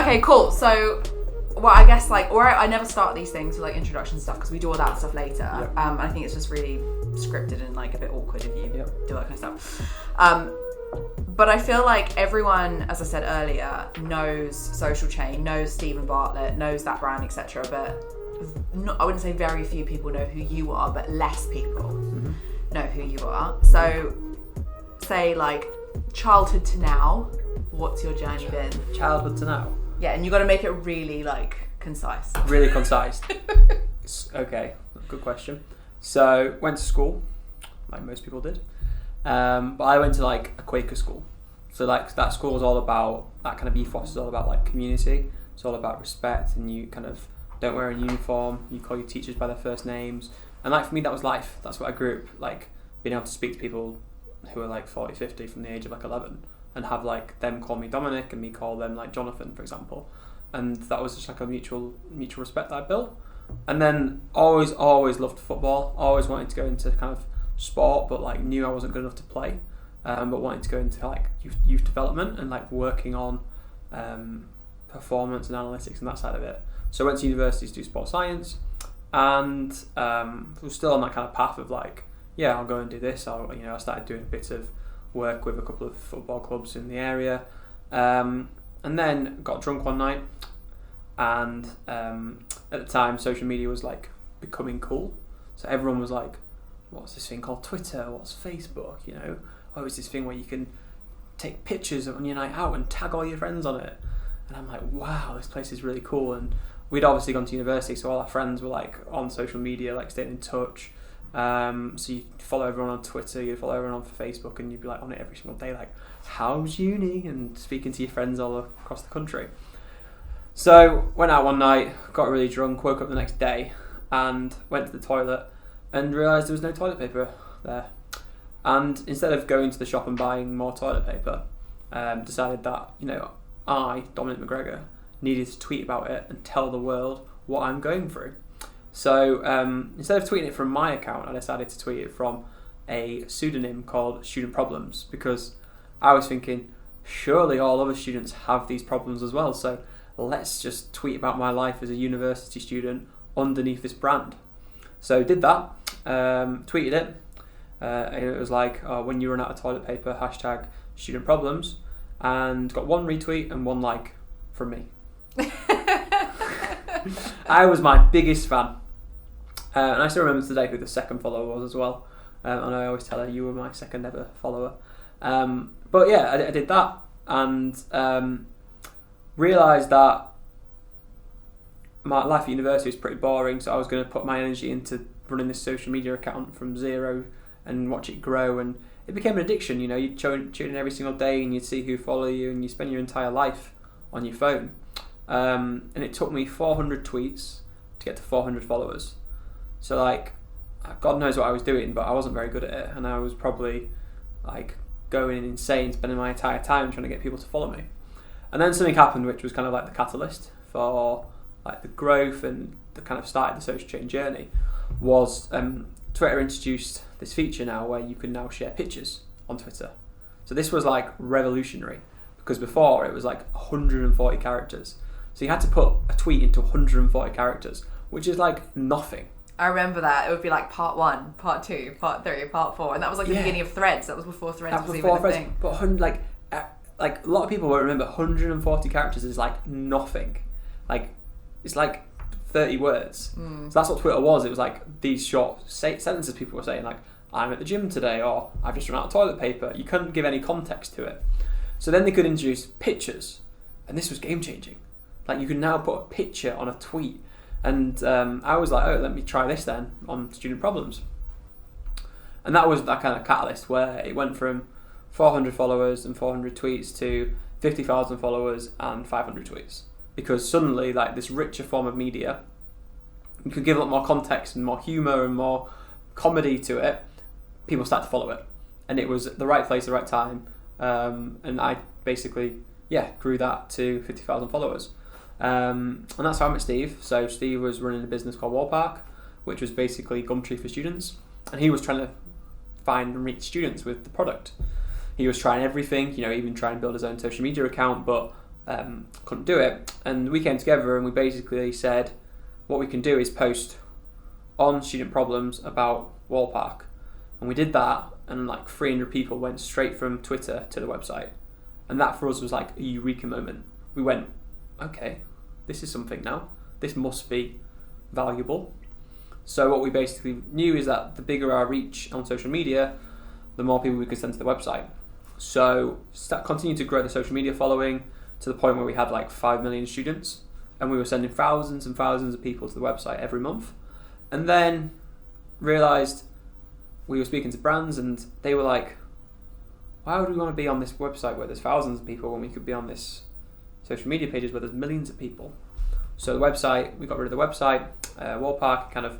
Okay, cool. So, well, I guess I never start these things with like introduction stuff because we do all that stuff later. Yep. I think it's just really scripted and like a bit awkward if you do that kind of stuff. But I feel like everyone, as I said earlier, knows Social Chain, knows Steven Bartlett, knows that brand, etc. But I wouldn't say very few people know who you are, but less people know who you are. So, say like childhood to now, what's your journey been? Childhood to now? Yeah, and you got to make it really like concise. Really concise. Okay, good question. So, went to school, like most people did. But I went to like a Quaker school. So like that school is all about, that kind of ethos is all about like community. It's all about respect, and you kind of don't wear a uniform. You call your teachers by their first names. And like for me, that was life. That's what I grew up like, being able to speak to people who are like 40, 50 from the age of like 11 and have like them call me Dominic and me call them like Jonathan, for example. And that was just like a mutual respect that I built. And then always loved football. Always wanted to go into kind of sport, but like knew I wasn't good enough to play. But wanted to go into like youth development and like working on performance and analytics and that side of it. So I went to university to do sports science, and was still on that kind of path of like, yeah, I'll go and do this. I started doing a bit of work with a couple of football clubs in the area, and then got drunk one night. And at the time, social media was like becoming cool. So everyone was like, what's this thing called Twitter? What's Facebook? Oh, it's this thing where you can take pictures on your night out and tag all your friends on it. And I'm like, wow, this place is really cool. And we'd obviously gone to university, so all our friends were like on social media, like staying in touch. So you follow everyone on Twitter, you follow everyone on Facebook, and you'd be like on it every single day, like, how's uni? And speaking to your friends all across the country. So went out one night, got really drunk, woke up the next day, and went to the toilet and realised there was no toilet paper there. And instead of going to the shop and buying more toilet paper, decided that, I, Dominic McGregor, needed to tweet about it and tell the world what I'm going through. So instead of tweeting it from my account, I decided to tweet it from a pseudonym called Student Problems, because I was thinking, surely all other students have these problems as well, so let's just tweet about my life as a university student underneath this brand. So did that, tweeted it, and it was like, when you run out of toilet paper, hashtag student problems, and got one retweet and one like from me. I was my biggest fan, and I still remember today who the second follower was as well, and I always tell her you were my second ever follower. But yeah, I did that, and realised that my life at university was pretty boring, so I was going to put my energy into running this social media account from zero and watch it grow, and it became an addiction. You'd tune in every single day and you'd see who follow you, and you spend your entire life on your phone. And it took me 400 tweets to get to 400 followers. So like, God knows what I was doing, but I wasn't very good at it, and I was probably like going insane, spending my entire time trying to get people to follow me. And then something happened which was kind of like the catalyst for like the growth and the kind of started the social chain journey. Was Twitter introduced this feature now where you can now share pictures on Twitter. So this was like revolutionary, because before it was like 140 characters. So you had to put a tweet into 140 characters, which is like nothing. I remember that. It would be like part 1, part 2, part 3, part 4, and that was like the beginning of Threads. That was before Threads was even a thing. But like a lot of people won't remember 140 characters is like nothing. Like it's like 30 words. So that's what Twitter was. It was like these short sentences people were saying, like, I'm at the gym today, or I've just run out of toilet paper. You couldn't give any context to it. So then they could introduce pictures, and this was game changing. Like you could now put a picture on a tweet, and I was like, oh, let me try this then on Student Problems. And that was that kind of catalyst where it went from 400 followers and 400 tweets to 50,000 followers and 500 tweets. Because suddenly, like this richer form of media, you could give a lot more context and more humour and more comedy to it. People start to follow it, and it was the right place, the right time. And I basically, grew that to 50,000 followers. And that's how I met Steve. So Steve was running a business called Wallpark, which was basically Gumtree for students, and he was trying to find and reach students with the product. He was trying everything, even trying to build his own social media account, but couldn't do it. And we came together and we basically said, what we can do is post on student problems about Wallpark. And we did that, and like 300 people went straight from Twitter to the website. And that for us was like a eureka moment. We went, okay, this is something now. This must be valuable. So what we basically knew is that the bigger our reach on social media, the more people we could send to the website. So continue to grow the social media following to the point where we had like 5 million students, and we were sending thousands and thousands of people to the website every month. And then realised we were speaking to brands and they were like, why would we want to be on this website where there's thousands of people when we could be on this social media pages where there's millions of people? So the website, we got rid of the website, Wallpark kind of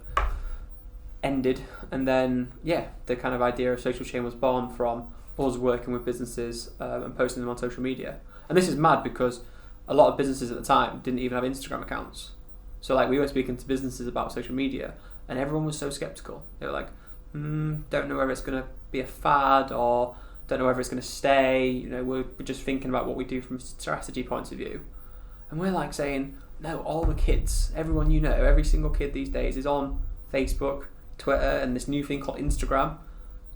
ended, and then the kind of idea of Social Chain was born from us working with businesses and posting them on social media. And this is mad because a lot of businesses at the time didn't even have Instagram accounts. So like we were speaking to businesses about social media and everyone was so skeptical. They were like, don't know whether it's going to be a fad or don't know whether it's going to stay. You know, we're just thinking about what we do from a strategy point of view. And we're like saying, no, all the kids, everyone you know, every single kid these days is on Facebook, Twitter, and this new thing called Instagram.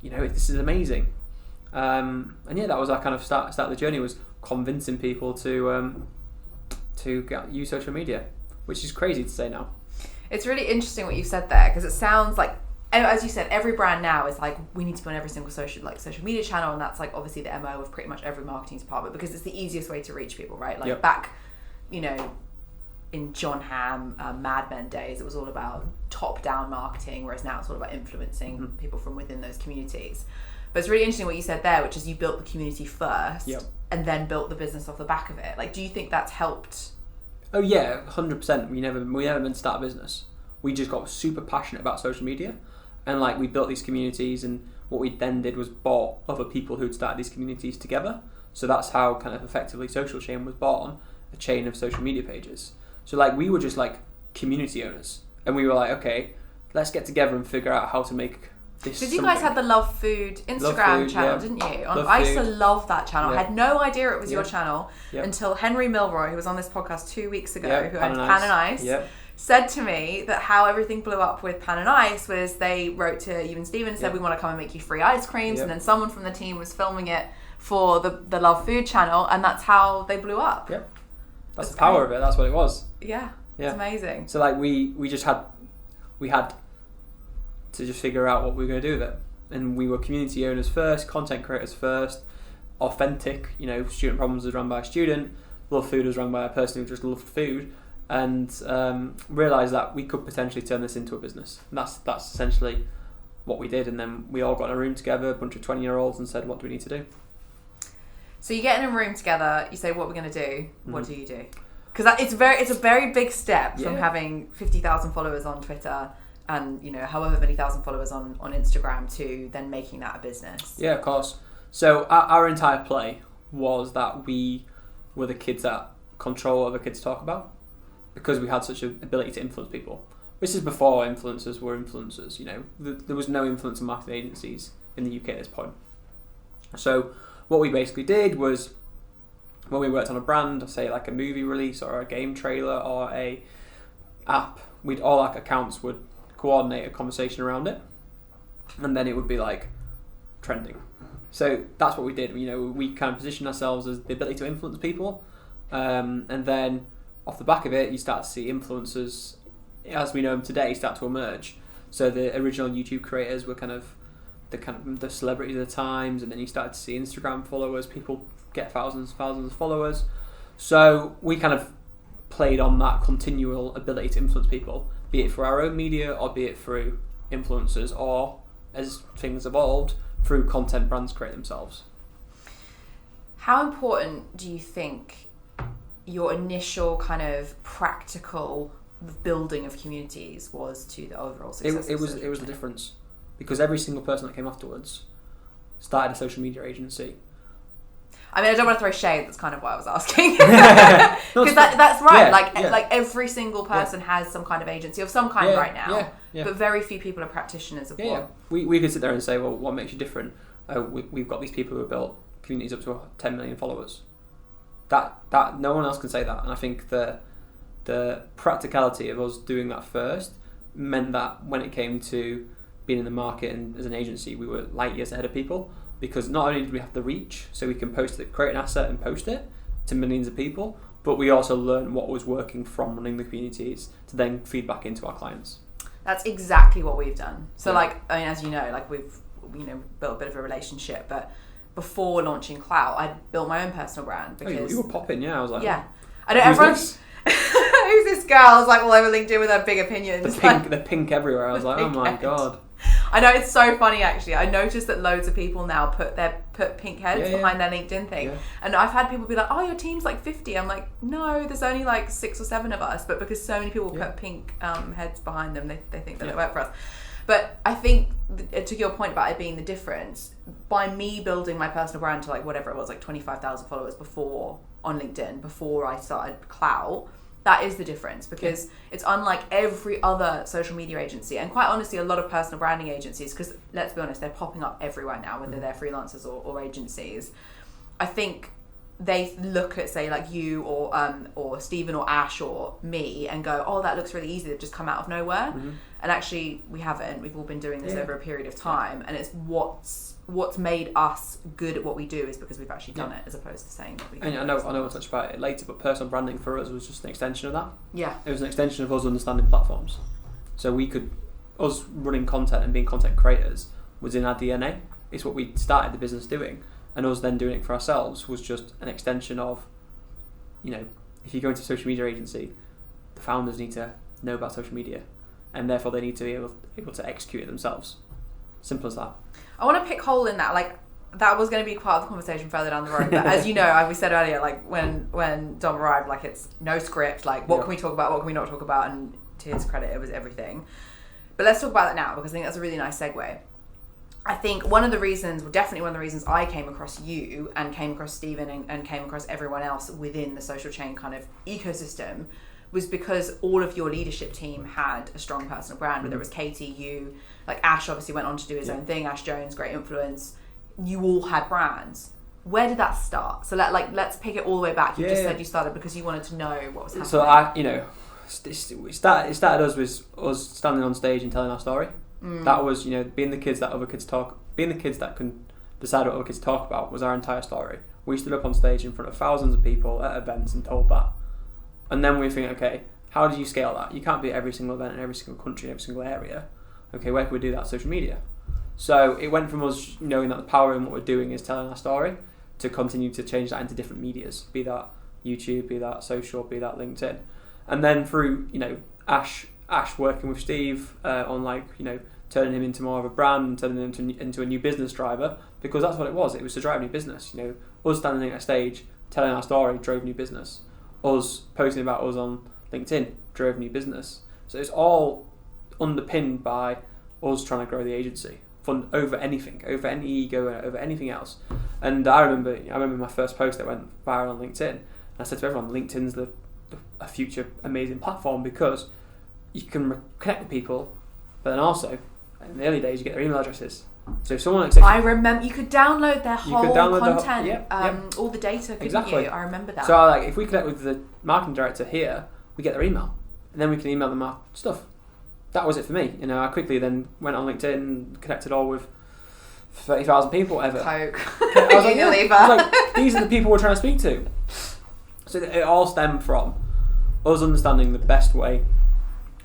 You know, this is amazing. That was our kind of start of the journey, was convincing people to use social media, which is crazy to say now. It's really interesting what you said there, because it sounds like, as you said, every brand now is like, we need to be on every single social media channel, and that's like obviously the MO of pretty much every marketing department, because it's the easiest way to reach people, right? Like back, you know, in John Hamm, Mad Men days, it was all about top-down marketing, whereas now it's all about influencing people from within those communities. But it's really interesting what you said there, which is you built the community first and then built the business off the back of it. Like, do you think that's helped? Oh yeah, 100%. We never meant to start a business. We just got super passionate about social media, and like we built these communities, and what we then did was bought other people who'd started these communities together. So that's how kind of effectively Social Chain was born, a chain of social media pages. So like we were just like community owners, and we were like, okay, let's get together and figure out how to make this. Because you guys had the Love Food Instagram channel, didn't you? I used to love that channel. I had no idea it was your channel until Henry Milroy, who was on this podcast 2 weeks ago, who owns Pan and Ice, said to me that how everything blew up with Pan and Ice was they wrote to you and Steven and said, we want to come and make you free ice creams, and then someone from the team was filming it for the Love Food channel, and that's how they blew up. Yep. That's the power of it. That's what it was. Yeah. It's amazing. So like we had to just figure out what we were going to do with it, and we were community owners first, content creators first, authentic. You know, student problems was run by a student, Love Food was run by a person who just loved food, and realised that we could potentially turn this into a business. And that's essentially what we did. And then we all got in a room together, a bunch of 20-year-olds, and said, what do we need to do? So you get in a room together, you say, what we're going to do. What do you do? Because it's a very big step from having 50,000 followers on Twitter and, you know, however many thousand followers on Instagram to then making that a business. Yeah, of course. So our entire play was that we were the kids that control what other kids talk about, because we had such an ability to influence people. This is before influencers were influencers, you know. There was no influencer marketing agencies in the UK at this point. So what we basically did was, when we worked on a brand, say like a movie release or a game trailer or a app, all our accounts would coordinate a conversation around it, and then it would be like trending. So that's what we did. You know, we kind of positioned ourselves as the ability to influence people, and then off the back of it, you start to see influencers, as we know them today, start to emerge. So the original YouTube creators were kind of the celebrities of the times, and then you started to see Instagram followers, people get thousands of followers. So we kind of played on that continual ability to influence people, be it for our own media or be it through influencers, or as things evolved, through content brands create themselves. How important do you think your initial kind of practical building of communities was to the overall success? It was the difference. Because every single person that came afterwards started a social media agency. I mean, I don't want to throw shade. That's kind of why I was asking. Because that's right. Like every single person has some kind of agency of some kind right now. But very few people are practitioners of one. We could sit there and say, well, what makes you different? We've got these people who have built communities up to 10 million followers. that no one else can say that. And I think the practicality of us doing that first meant that when it came to being in the market and as an agency, we were light years ahead of people, because not only did we have the reach, so we can post it, create an asset and post it to millions of people, but we also learned what was working from running the communities to then feed back into our clients. That's exactly what we've done. So like, I mean, as you know, like we've, you know, built a bit of a relationship, but before launching Klowt, I built my own personal brand because you were popping, yeah. I was like, yeah, I don't. Everyone's who's this girl? I was like all over LinkedIn with her big opinions. The pink everywhere. I was like, oh my god. I know, it's so funny actually. I noticed that loads of people now put pink heads behind their LinkedIn thing. Yeah. And I've had people be like, oh, your team's like 50. I'm like, no, there's only like 6 or 7 of us. But because so many people put pink heads behind them, they think that it worked for us. But I think, to your point about it being the difference, by me building my personal brand to like whatever it was, like 25,000 followers before on LinkedIn, before I started Klowt, that is the difference, because it's unlike every other social media agency, and quite honestly a lot of personal branding agencies, because let's be honest, they're popping up everywhere now, whether they're freelancers or agencies. I think they look at, say, like you or Steven or Ash or me and go, oh, that looks really easy, they've just come out of nowhere. And actually we haven't. We've all been doing this over a period of time, and it's what's made us good at what we do is because we've actually done it, as opposed to saying that we do. And I know we'll touch about it later, but personal branding for us was just an extension of that. Yeah. It was an extension of us understanding platforms. So us running content and being content creators was in our DNA. It's what we started the business doing. And us then doing it for ourselves was just an extension of, you know, if you go into a social media agency, the founders need to know about social media, and therefore they need to be able to execute it themselves. Simple as that. I want to pick hole in that. Like, that was going to be part of the conversation further down the road. But as you know, as we said earlier, like when Dom arrived, like it's no script. Like, what can we talk about? What can we not talk about? And to his credit, it was everything. But let's talk about that now, because I think that's a really nice segue. I think definitely one of the reasons I came across you and came across Steven and came across everyone else within the social chain kind of ecosystem was because all of your leadership team had a strong personal brand, whether it was Katie, you, like Ash obviously went on to do his own thing, Ash Jones, great influence. You all had brands. Where did that start? So let's pick it all the way back. You just said you started because you wanted to know what was happening. So it started us with us standing on stage and telling our story. That was, being the kids that can decide what other kids talk about was our entire story. We stood up on stage in front of thousands of people at events and told that. And then we think, okay, how do you scale that? You can't be at every single event in every single country, in every single area. Okay, where can we do that? Social media. So it went from us knowing that the power in what we're doing is telling our story to continue to change that into different medias, be that YouTube, be that social, be that LinkedIn. And then through, Ash working with Steve on turning him into more of a brand and turning him into a new business driver, because that's what it was. It was to drive new business. Us standing at a stage telling our story drove new business. Us posting about us on LinkedIn drove new business. So it's all underpinned by us trying to grow the agency over anything, over any ego, over anything else. And I remember my first post that went viral on LinkedIn. And I said to everyone, LinkedIn's a future amazing platform because you can connect with people, but then also in the early days you get their email addresses. So if someone I remember you could download their whole content, all the data, couldn't you? I remember that. So if we connect with the marketing director here, we get their email, and then we can email them our stuff. That was it for me. I quickly then went on LinkedIn and connected all with 30,000 people, whatever. Coke. I was like, these are the people we're trying to speak to. So it all stemmed from us understanding the best way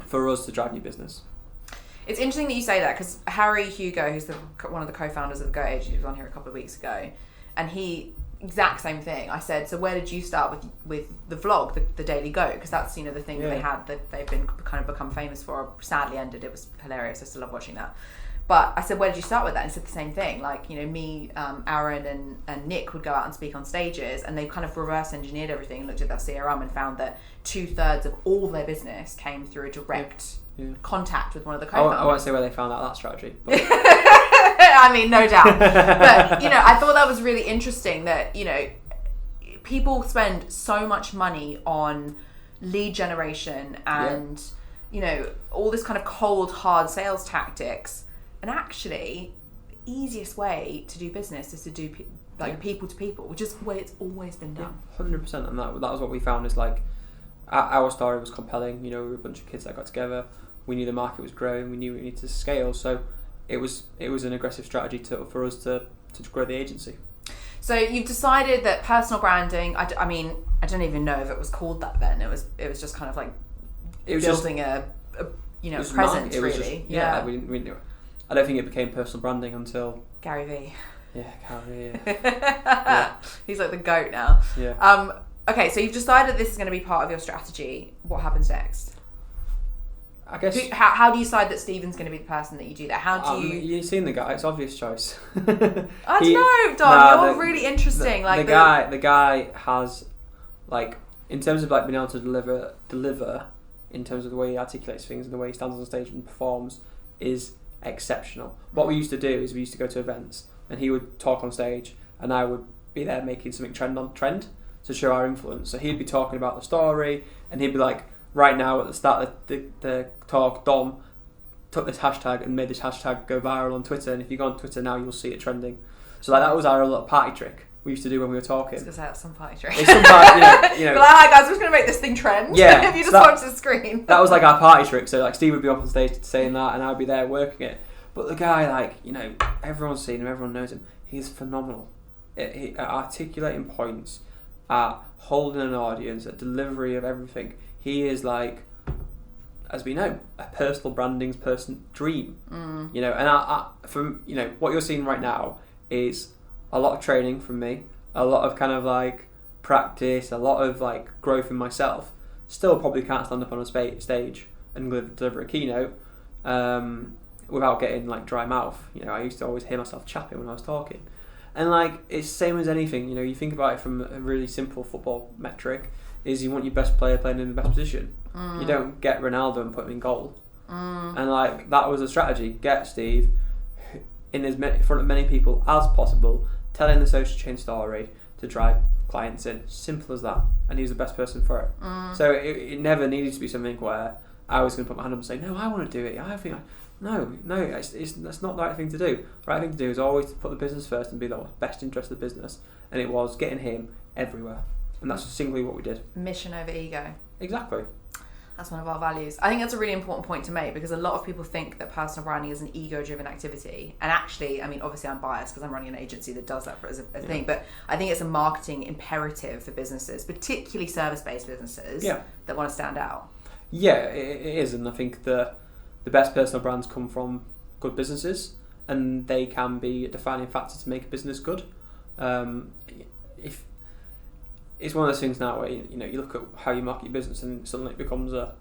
for us to drive new business. It's interesting that you say that, because Harry Hugo, who's one of the co-founders of the Go Agency, was on here a couple of weeks ago, and he, exact same thing. I said, so where did you start with the vlog, the Daily Go? Because that's the thing that they had, that they've been kind of become famous for. Sadly ended. It was hilarious. I still love watching that. But I said, where did you start with that? And he said the same thing. Me, Aaron and Nick would go out and speak on stages, and they kind of reverse engineered everything and looked at their CRM and found that 2/3 of all their business came through a direct contact with one of the co-founders. I won't say where they found out that strategy. But. I mean, no doubt. But, I thought that was really interesting that, people spend so much money on lead generation and, all this kind of cold, hard sales tactics. And actually, the easiest way to do business is to do like people to people, which is the way it's always been done. 100%, and that was what we found is like our story was compelling. You know, we were a bunch of kids that got together. We knew the market was growing. We knew we needed to scale. So it was an aggressive strategy for us to grow the agency. So you've decided that personal branding. I mean, I don't even know if it was called that then. It was just kind of like building a presence, really. We I don't think it became personal branding until Gary V. Yeah, Gary. Yeah. He's like the GOAT now. Yeah. Okay, so you've decided this is going to be part of your strategy. What happens next? I guess. How do you decide that Steven's going to be the person that you do that? How do you? You've seen the guy. It's obvious choice. I don't know, Don. You're really interesting. The guy has, like, in terms of like being able to deliver, in terms of the way he articulates things and the way he stands on stage and performs, is exceptional. What we used to do is we used to go to events and he would talk on stage and I would be there making something trend to show our influence. So he'd be talking about the story and he'd be like, right now at the start of the talk, Dom took this hashtag and made this hashtag go viral on Twitter, and if you go on Twitter now you'll see it trending. So like that was our little party trick we used to do when we were talking. I was going to say that's some party trick. It's some party, you know. But like, hi guys, we're just going to make this thing trend. Yeah. If you just watch the screen. That was like our party trick. So like Steve would be up on stage saying that and I'd be there working it. But the guy, like, you know, everyone's seen him, everyone knows him. He's phenomenal. At articulating points, at holding an audience, at delivery of everything. He is like, as we know, a personal branding's dream. You know, and from, you know, what you're seeing right now is a lot of training from me, a lot of kind of like practice, a lot of like growth in myself. Still probably can't stand up on a stage and deliver a keynote without getting like dry mouth. You know, I used to always hear myself chapping when I was talking. And like, it's the same as anything, you know, you think about it from a really simple football metric, is you want your best player playing in the best position. You don't get Ronaldo and put him in goal. And like, that was a strategy. Get Steve in front of many people as possible, telling the social chain story to drive clients in. Simple as that. And he's the best person for it. So it never needed to be something where I was going to put my hand up and say, no, I want to do it. No, that's not the right thing to do. The right thing to do is always to put the business first and be the best interest of the business. And it was getting him everywhere. And that's simply what we did. Mission over ego. Exactly. That's one of our values. I think that's a really important point to make because a lot of people think that personal branding is an ego-driven activity. And actually, I mean, obviously I'm biased because I'm running an agency that does that as a thing, but I think it's a marketing imperative for businesses, particularly service-based businesses that want to stand out. Yeah, it is. And I think the best personal brands come from good businesses and they can be a defining factor to make a business good. If it's one of those things now where you know you look at how you market your business and suddenly it becomes a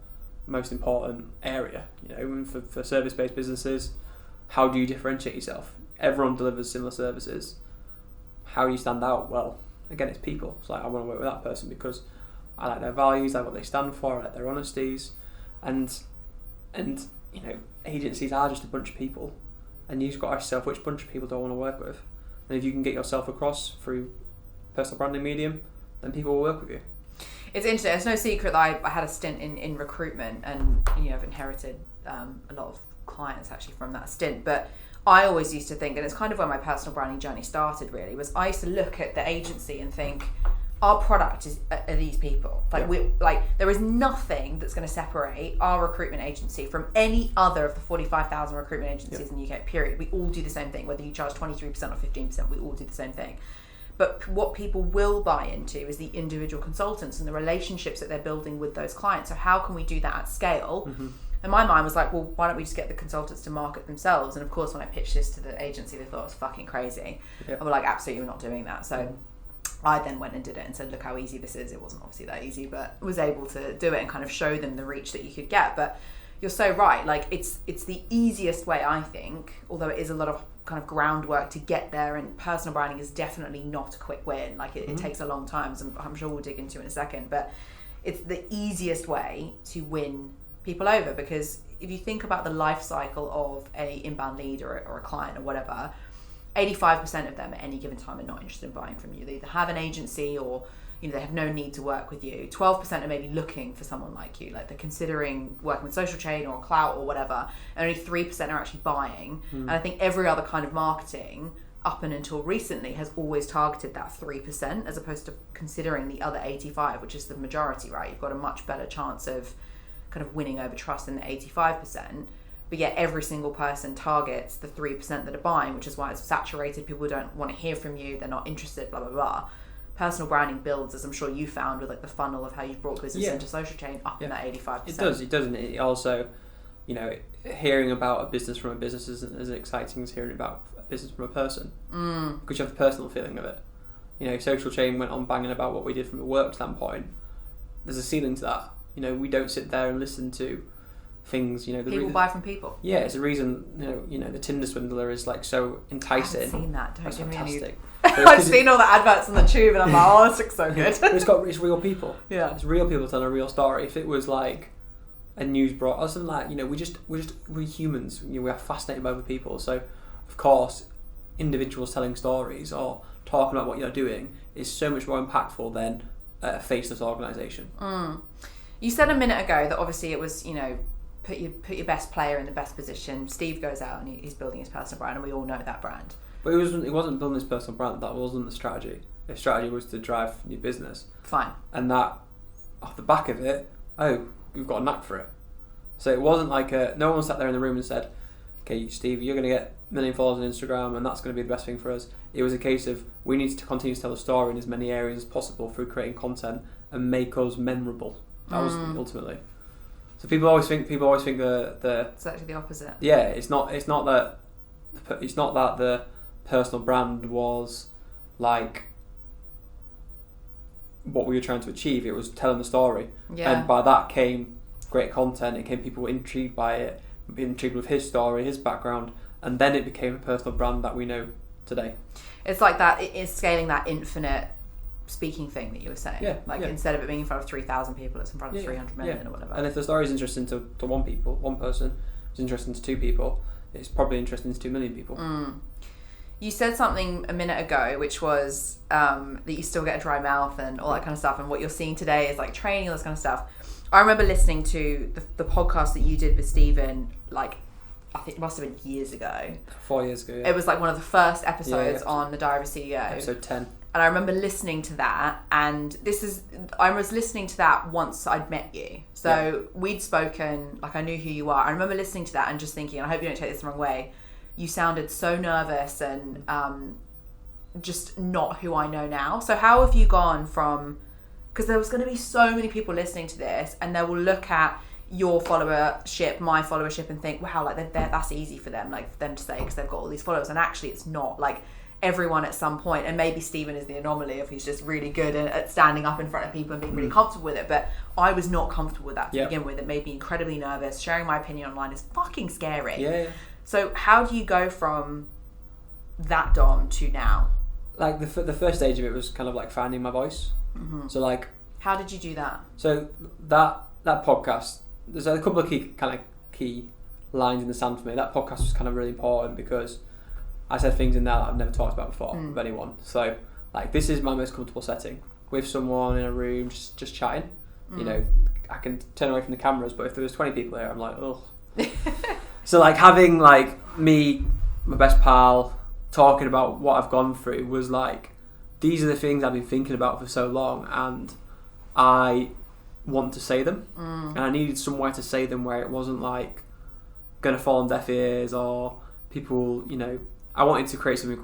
most important area. You know, even for service-based businesses, how do you differentiate yourself? Everyone delivers similar services. How do you stand out? Well, again, it's people. It's like I want to work with that person because I like their values, I like what they stand for, I like their honesties, and you know, agencies are just a bunch of people, and you've got to ask yourself which bunch of people do I want to work with, and if you can get yourself across through personal branding medium, then people will work with you. It's interesting. It's no secret that I had a stint in recruitment, and you know, I've inherited a lot of clients actually from that stint. But I always used to think, and it's kind of where my personal branding journey started. Really, was I used to look at the agency and think, our product are these people. There is nothing that's going to separate our recruitment agency from any other of the 45,000 recruitment agencies in the UK. Period. We all do the same thing. Whether you charge 23% or 15%, we all do the same thing. But what people will buy into is the individual consultants and the relationships that they're building with those clients. So how can we do that at scale? And my mind was like, well, why don't we just get the consultants to market themselves? And of course, when I pitched this to the agency, they thought it was fucking crazy. I was like, absolutely, we're not doing that. So I then went and did it and said, look how easy this is. It wasn't obviously that easy, but was able to do it and kind of show them the reach that you could get. But you're so right. Like, it's the easiest way, I think, although it is a lot of kind of groundwork to get there, and personal branding is definitely not a quick win. Like it takes a long time, so I'm sure we'll dig into in a second, but it's the easiest way to win people over, because if you think about the life cycle of a inbound lead or a client or whatever, 85% of them at any given time are not interested in buying from you. They either have an agency or you know, they have no need to work with you. 12% are maybe looking for someone like you, like they're considering working with Social Chain or Klowt or whatever, and only 3% are actually buying. And I think every other kind of marketing, up and until recently has always targeted that 3% as opposed to considering the other 85, which is the majority, right? You've got a much better chance of kind of winning over trust in the 85%, but yet every single person targets the 3% that are buying, which is why it's saturated. People don't want to hear from you, they're not interested, blah blah blah. Personal branding builds, as I'm sure you found with like the funnel of how you brought business into social chain, up in that 85%. It does, and it also, you know, hearing about a business from a business isn't as exciting as hearing about a business from a person, because you have the personal feeling of it. You know, social chain went on banging about what we did from a work standpoint. There's a ceiling to that. You know, we don't sit there and listen to things. You know, people buy from people. Yeah, it's a reason. You know, the Tinder swindler is like so enticing. I've seen that. That's fantastic. I've seen all the adverts on the tube, and I'm like, oh, this looks so good. It's real people. Yeah, it's real people telling a real story. If it was like a news broad or something like, you know, we're humans. You know, we are fascinated by other people. So, of course, individuals telling stories or talking about what you're doing is so much more impactful than a faceless organisation. You said a minute ago that obviously it was, you know, put your best player in the best position. Steve goes out and he's building his personal brand, and we all know that brand. But it wasn't building his personal brand. That wasn't the strategy. The strategy was to drive new business. Fine. And that, off the back of it, we've got a knack for it. So it wasn't like no one sat there in the room and said, okay, Steve, you're going to get 1 million followers on Instagram and that's going to be the best thing for us. It was a case of we need to continue to tell the story in as many areas as possible through creating content and make us memorable. That was ultimately. So people always think the it's actually the opposite. Yeah, it's not that the personal brand was like what we were trying to achieve. It was telling the story, and by that came great content. It came people intrigued by it, intrigued with his story, his background, and then it became a personal brand that we know today. It's like that. It's scaling that infinite speaking thing that you were saying. Instead of it being in front of 3,000 people, it's in front of 300 million or whatever. And if the story is interesting to one person, it's interesting to 2 people, it's probably interesting to 2 million people. You said something a minute ago, which was that you still get a dry mouth and all that kind of stuff, and what you're seeing today is like training, all this kind of stuff. I remember listening to the podcast that you did with Steven, like, I think it must have been years ago. 4 years ago, It was like one of the first episodes on the Diary of a CEO. Episode 10. And I remember listening to that, and I was listening to that once I'd met you. So we'd spoken, like I knew who you are. I remember listening to that and just thinking, and I hope you don't take this the wrong way, you sounded so nervous and just not who I know now. So how have you gone from, because there was going to be so many people listening to this, and they will look at your followership, my followership, and think, wow, like that's easy for them, like for them to say, because they've got all these followers. And actually it's not. Like, everyone at some point, and maybe Steven is the anomaly if he's just really good at standing up in front of people and being really comfortable with it, but I was not comfortable with that to begin with. It made me incredibly nervous. Sharing my opinion online is fucking scary. So how do you go from that Dom to now? Like the first stage of it was kind of like finding my voice. So like, how did you do that? So that podcast, there's a couple of key lines in the sand for me. That podcast was kind of really important because I said things in there that I've never talked about before with anyone. So, like, this is my most comfortable setting with someone in a room, just chatting. You know, I can turn away from the cameras, but if there was 20 people here, I'm like, ugh. So, like, having like me, my best pal, talking about what I've gone through was like, these are the things I've been thinking about for so long, and I want to say them, and I needed somewhere to say them where it wasn't like gonna fall on deaf ears or people, you know. I wanted to create something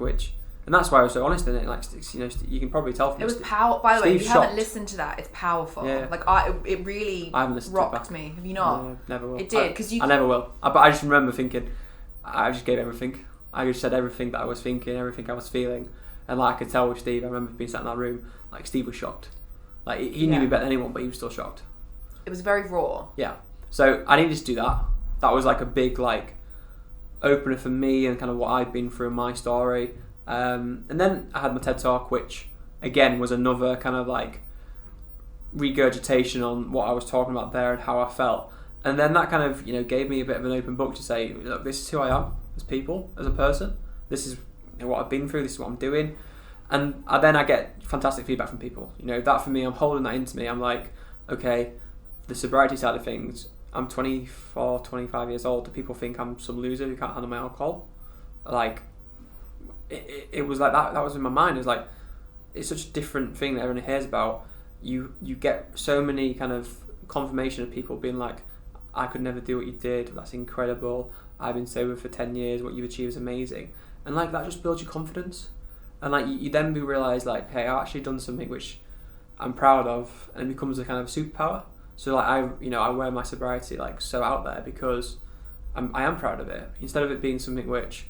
and that's why I was so honest in it. Like, you know, you can probably tell from it was power. By the way, if you shocked. haven't listened to that, it's powerful. Yeah. Like it really rocked me. Have you not? No, never will. It did, because I never will. But I just remember thinking, I just gave everything. I just said everything that I was thinking, everything I was feeling, and like I could tell with Steve. I remember being sat in that room. Like, Steve was shocked. Like, he knew me better than anyone, but he was still shocked. It was very raw. Yeah. So I needed to do that. That was like a big opener for me and kind of what I'd been through in my story. And then I had my TED Talk, which again was another kind of like regurgitation on what I was talking about there and how I felt. And then that kind of, you know, gave me a bit of an open book to say, look, this is who I am as people, as a person. This is, you know, what I've been through. This is what I'm doing. And then I get fantastic feedback from people. You know, that for me, I'm holding that into me. I'm like, okay, the sobriety side of things, I'm 24, 25 years old. Do people think I'm some loser who can't handle my alcohol? Like, it was like that was in my mind. It was like, it's such a different thing that everyone hears about. You get so many kind of confirmation of people being like, I could never do what you did, that's incredible, I've been sober for 10 years, what you've achieved is amazing. And like that just builds your confidence. And like you then realise like, hey, I've actually done something which I'm proud of, and it becomes a kind of superpower. So like I wear my sobriety like so out there because I am proud of it. Instead of it being something which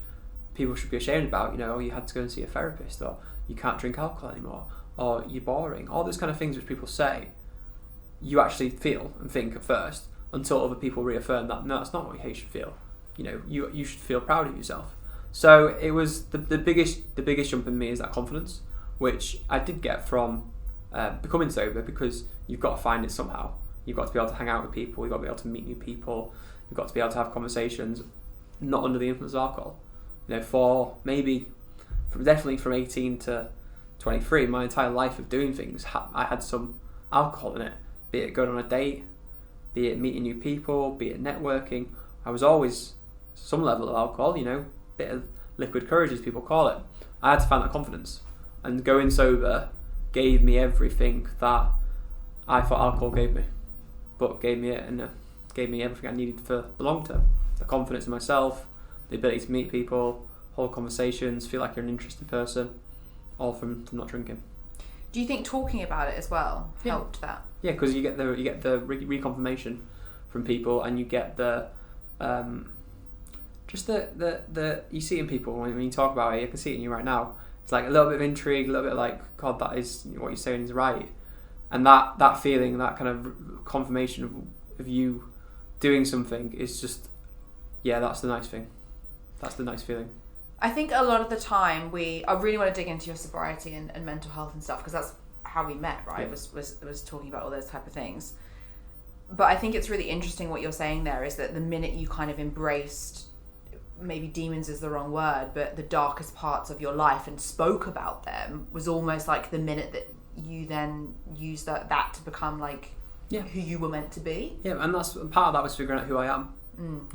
people should be ashamed about, oh, you had to go and see a therapist, or you can't drink alcohol anymore, or you're boring, all those kind of things which people say, you actually feel and think at first, until other people reaffirm that no, that's not what you should feel. You should feel proud of yourself. So it was the biggest jump in me is that confidence, which I did get from becoming sober, because you've got to find it somehow. You've got to be able to hang out with people, you've got to be able to meet new people, you've got to be able to have conversations not under the influence of alcohol. Definitely from 18 to 23, my entire life of doing things, I had some alcohol in it, be it going on a date, be it meeting new people, be it networking. I was always some level of alcohol, bit of liquid courage as people call it. I had to find that confidence, and going sober gave me everything that I thought alcohol gave me, but gave me it, and gave me everything I needed for the long term. The confidence in myself, the ability to meet people, hold conversations, feel like you're an interesting person, all from not drinking. Do you think talking about it as well helped that? Yeah, because you get the reconfirmation from people, and you get the just the you see it in people when you talk about it. You can see it in you right now. It's like a little bit of intrigue, a little bit like, God, that is what you're saying is right, and that feeling, that kind of confirmation of you doing something is just, that's the nice thing. That's the nice feeling. I think a lot of the time I really want to dig into your sobriety and mental health and stuff, because that's how we met, right? Yeah. Was talking about all those type of things. But I think it's really interesting what you're saying there, is that the minute you kind of embraced, maybe demons is the wrong word, but the darkest parts of your life and spoke about them, was almost like the minute that you then used that to become like who you were meant to be. Yeah, and that's part of that was figuring out who I am.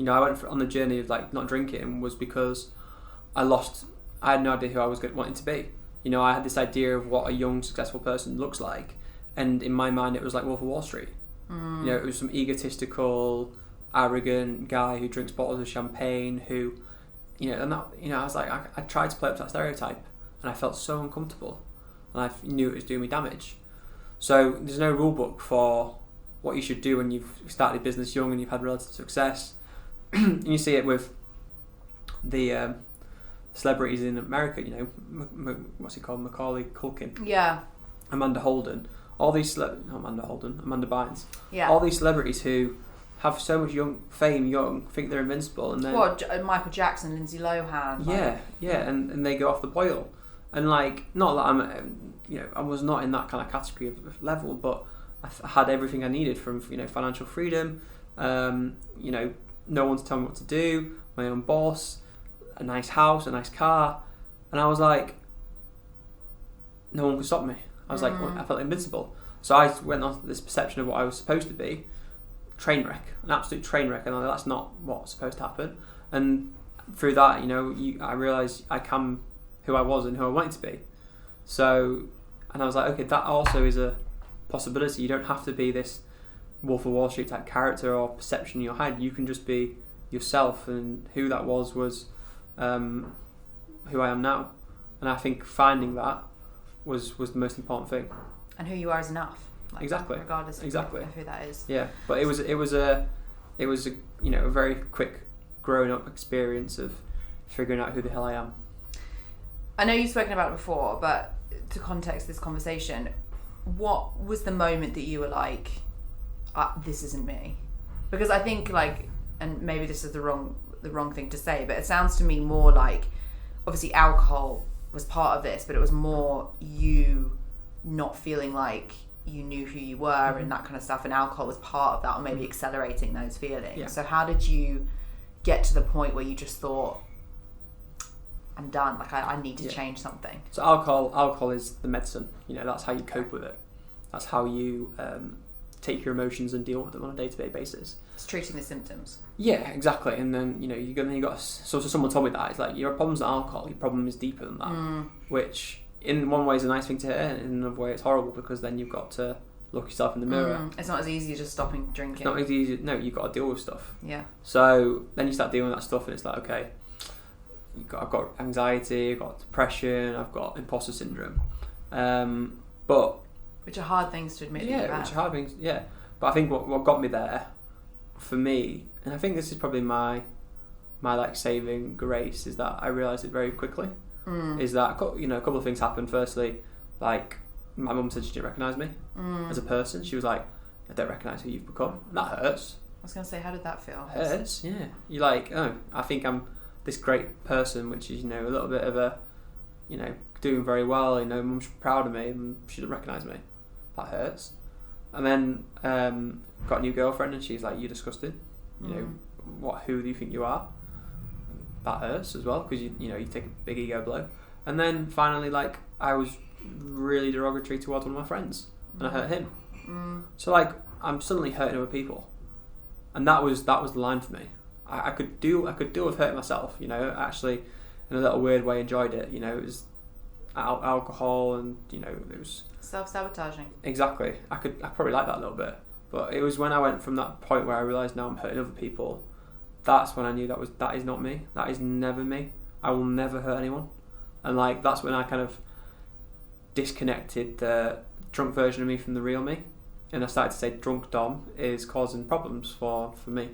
I went on the journey of like not drinking was because I had no idea who I was wanting to be. I had this idea of what a young, successful person looks like, and in my mind it was like Wolf of Wall Street. It was some egotistical, arrogant guy who drinks bottles of champagne, who, and that, I was like, I tried to play up to that stereotype, and I felt so uncomfortable, and I knew it was doing me damage. So there's no rule book for what you should do when you've started a business young and you've had relative success. And you see it with the celebrities in America, what's he called, Macaulay Culkin, Amanda Holden, all these Amanda Bynes, all these celebrities who have so much fame, think they're invincible, and then Michael Jackson, Lindsay Lohan, and they go off the boil, and like, not that I'm, I was not in that kind of category of level, but I had everything I needed from financial freedom, no one's telling me what to do, my own boss, a nice house, a nice car, and I was like, no one could stop me. I was like, I felt invincible. So I went on this perception of what I was supposed to be, an absolute train wreck, and that's not what's supposed to happen. And through that, I realised I became who I was and who I wanted to be. So, and I was like, okay, that also is a possibility. You don't have to be this Wolf of Wall Street type character or perception in your head. You can just be yourself, and who that was who I am now. And I think finding that was the most important thing. And who you are is enough. Like, exactly. Regardless of who that is. Yeah, but it was a a very quick growing up experience of figuring out who the hell I am. I know you've spoken about it before, but to context this conversation, what was the moment that you were like, this isn't me? Because I think and maybe this is the wrong thing to say, but it sounds to me more like, obviously alcohol was part of this, but it was more you not feeling like you knew who you were and that kind of stuff, and alcohol was part of that, or maybe accelerating those feelings. Yeah. So how did you get to the point where you just thought, I'm done, I need to change something? So alcohol is the medicine, that's how you cope with it. That's how you take your emotions and deal with them on a day-to-day basis. It's treating the symptoms. Yeah, exactly. And then you got. So someone told me that it's like your problem's not alcohol. Your problem is deeper than that. Which in one way is a nice thing to hear, and in another way it's horrible because then you've got to look yourself in the mirror. It's not as easy as just stopping drinking. It's not as easy. No, you've got to deal with stuff. Yeah. So then you start dealing with that stuff, and it's like, okay, I've got anxiety, I've got depression, I've got imposter syndrome, but which are hard things to admit. Yeah, which are hard things. Yeah, but I think what got me there, for me, and I think this is probably my like saving grace, is that I realised it very quickly. Is that a couple of things happened. Firstly, like my mum said she didn't recognise me as a person. She was like, I don't recognise who you've become. And that hurts. I was going to say, how did that feel? It hurts, yeah. You're like, oh, I think I'm this great person, which is, a little bit of a, doing very well. Mum's proud of me and she doesn't recognise me. That hurts. And then got a new girlfriend and she's like, you're disgusting. Who do you think you are? That hurts as well because you take a big ego blow. And then finally, like, I was really derogatory towards one of my friends and I hurt him. So like, I'm suddenly hurting other people, and that was the line for me. I could deal with hurting myself. Actually, in a little weird way, enjoyed it. It was alcohol, and it was self-sabotaging. Exactly. I probably like that a little bit, but it was when I went from that point where I realised now I'm hurting other people. That's when I knew that is not me. That is never me. I will never hurt anyone, and like that's when I kind of disconnected the drunk version of me from the real me, and I started to say drunk Dom is causing problems for me,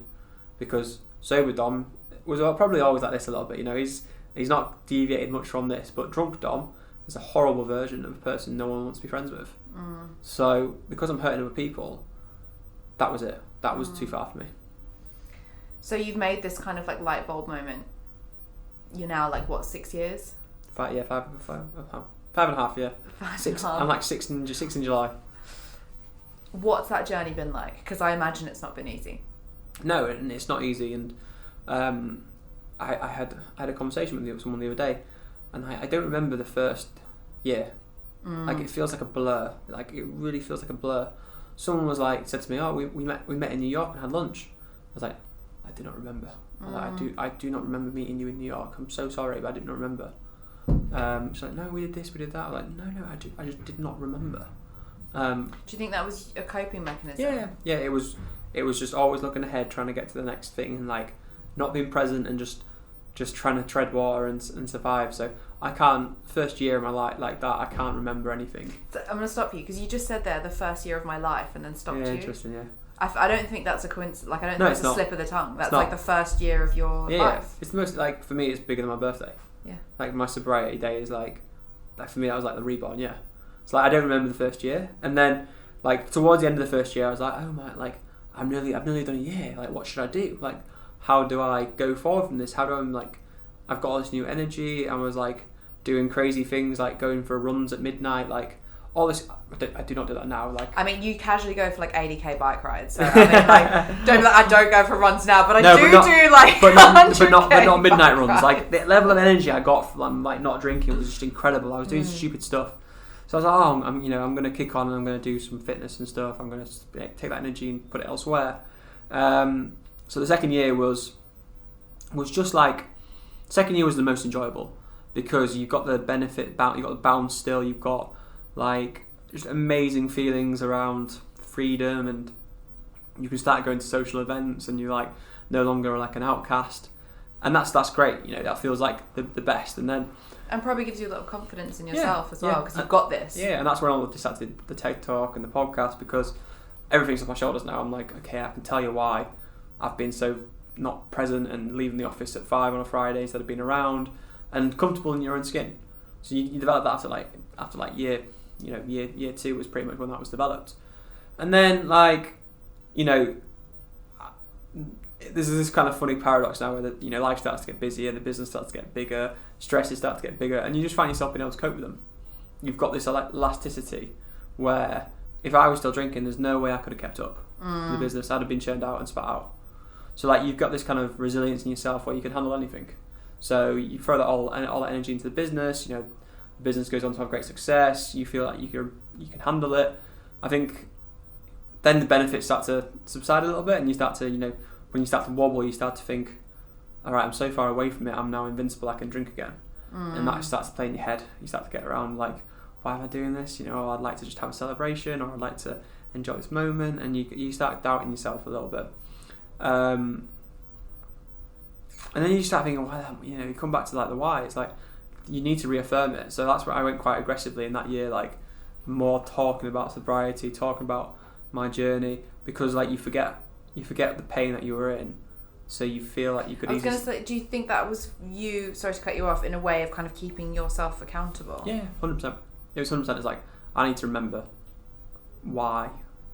because sober Dom was probably always like this a little bit. He's not deviated much from this, but drunk Dom is a horrible version of a person no one wants to be friends with. So because I'm hurting other people, that was it. That was too far for me. So you've made this kind of like light bulb moment. You're now like what, 6 years? 5 and a half. Yeah. 6. I'm like 6 in July. What's that journey been like? Because I imagine it's not been easy. No, and it's not easy. And I had a conversation with someone the other day, and I don't remember the first year. Like it feels like a blur. Like it really feels like a blur. Someone said to me, "Oh, we met in New York and had lunch." I was like, "I do not remember. I do not remember meeting you in New York. I'm so sorry, but I did not remember." She's like, "No, we did this, we did that." I was like, "No, I just did not remember." Do you think that was a coping mechanism? Yeah. It was just always looking ahead, trying to get to the next thing, and like not being present and just trying to tread water and survive. So I can't, first year of my life like that, I can't remember anything. So I'm going to stop you because you just said there the first year of my life and then stopped you. Interesting, yeah. I don't think that's a coincidence. Like I don't think it's a slip of the tongue. That's like the first year of your life. Yeah, it's the most, like, for me it's bigger than my birthday. Yeah. Like my sobriety day is like for me that was like the reborn, yeah. It's like I don't remember the first year, and then like towards the end of the first year I was like, oh my, like I've nearly done a year. Like what should I do? Like how do I go forward from this? How do I like? I've got all this new energy. I was like doing crazy things, like going for runs at midnight, like all this. I do not do that now. Like, I mean, you casually go for like 80k bike rides. So I mean, like, don't be like I don't go for runs now, but I do like, but not midnight runs. Like the level of energy I got from like not drinking was just incredible. I was doing stupid stuff. So I was like, oh, I'm going to kick on and I'm going to do some fitness and stuff. I'm going to take that energy and put it elsewhere. So the second year was just like, second year was the most enjoyable because you've got the benefit, you've got the bounce still, you've got like just amazing feelings around freedom, and you can start going to social events and you're like no longer like an outcast, and that's great. That feels like the best. And probably gives you a lot of confidence in yourself as well, because you've got this. Yeah, and that's when I decided the TED Talk and the podcast, because everything's off my shoulders now. I'm like, okay, I can tell you why I've been so not present and leaving the office at 5 on a Friday instead of being around, and comfortable in your own skin. So you develop that after year 2 was pretty much when that was developed. And then there's this kind of funny paradox now where life starts to get busier, the business starts to get bigger, stresses start to get bigger, and you just find yourself being able to cope with them. You've got this elasticity where if I was still drinking, there's no way I could have kept up in the business. I'd have been churned out and spat out. So you've got this kind of resilience in yourself where you can handle anything. So you throw that all that energy into the business. The business goes on to have great success. You feel like you can handle it. I think then the benefits start to subside a little bit, and you start to, when you start to wobble, you start to think, all right, I'm so far away from it, I'm now invincible, I can drink again. And that starts to play in your head. You start to get around like, why am I doing this? I'd like to just have a celebration, or I'd like to enjoy this moment, and you start doubting yourself a little bit. And then you start thinking, why? You come back to like the why. It's like you need to reaffirm it. So that's where I went quite aggressively in that year, like more talking about sobriety, talking about my journey, because like you forget the pain that you were in. So you feel like you could. I was going to say, do you think that was you? Sorry to cut you off. In a way of kind of keeping yourself accountable. Yeah, 100%. It was 100%. It's like I need to remember why,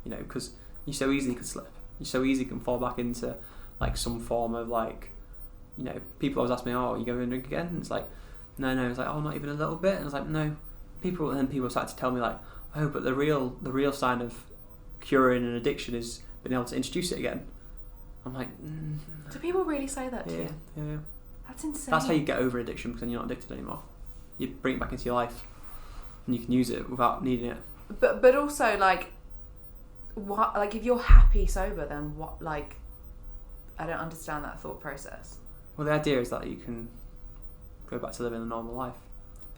because you so easily could slip. You so easily can fall back into like some form of like, people always ask me, "Oh, are you going to drink again?" And it's like, no. It's like, "Oh, not even a little bit." And it's like, no. People start to tell me like, "Oh, but the real sign of curing an addiction is being able to introduce it again." I'm like, do people really say that to you? Yeah. That's insane. That's how you get over addiction, because then you're not addicted anymore. You bring it back into your life, and you can use it without needing it. But also like, what? Like if you're happy sober, then what? Like, I don't understand that thought process. Well, the idea is that you can go back to living a normal life,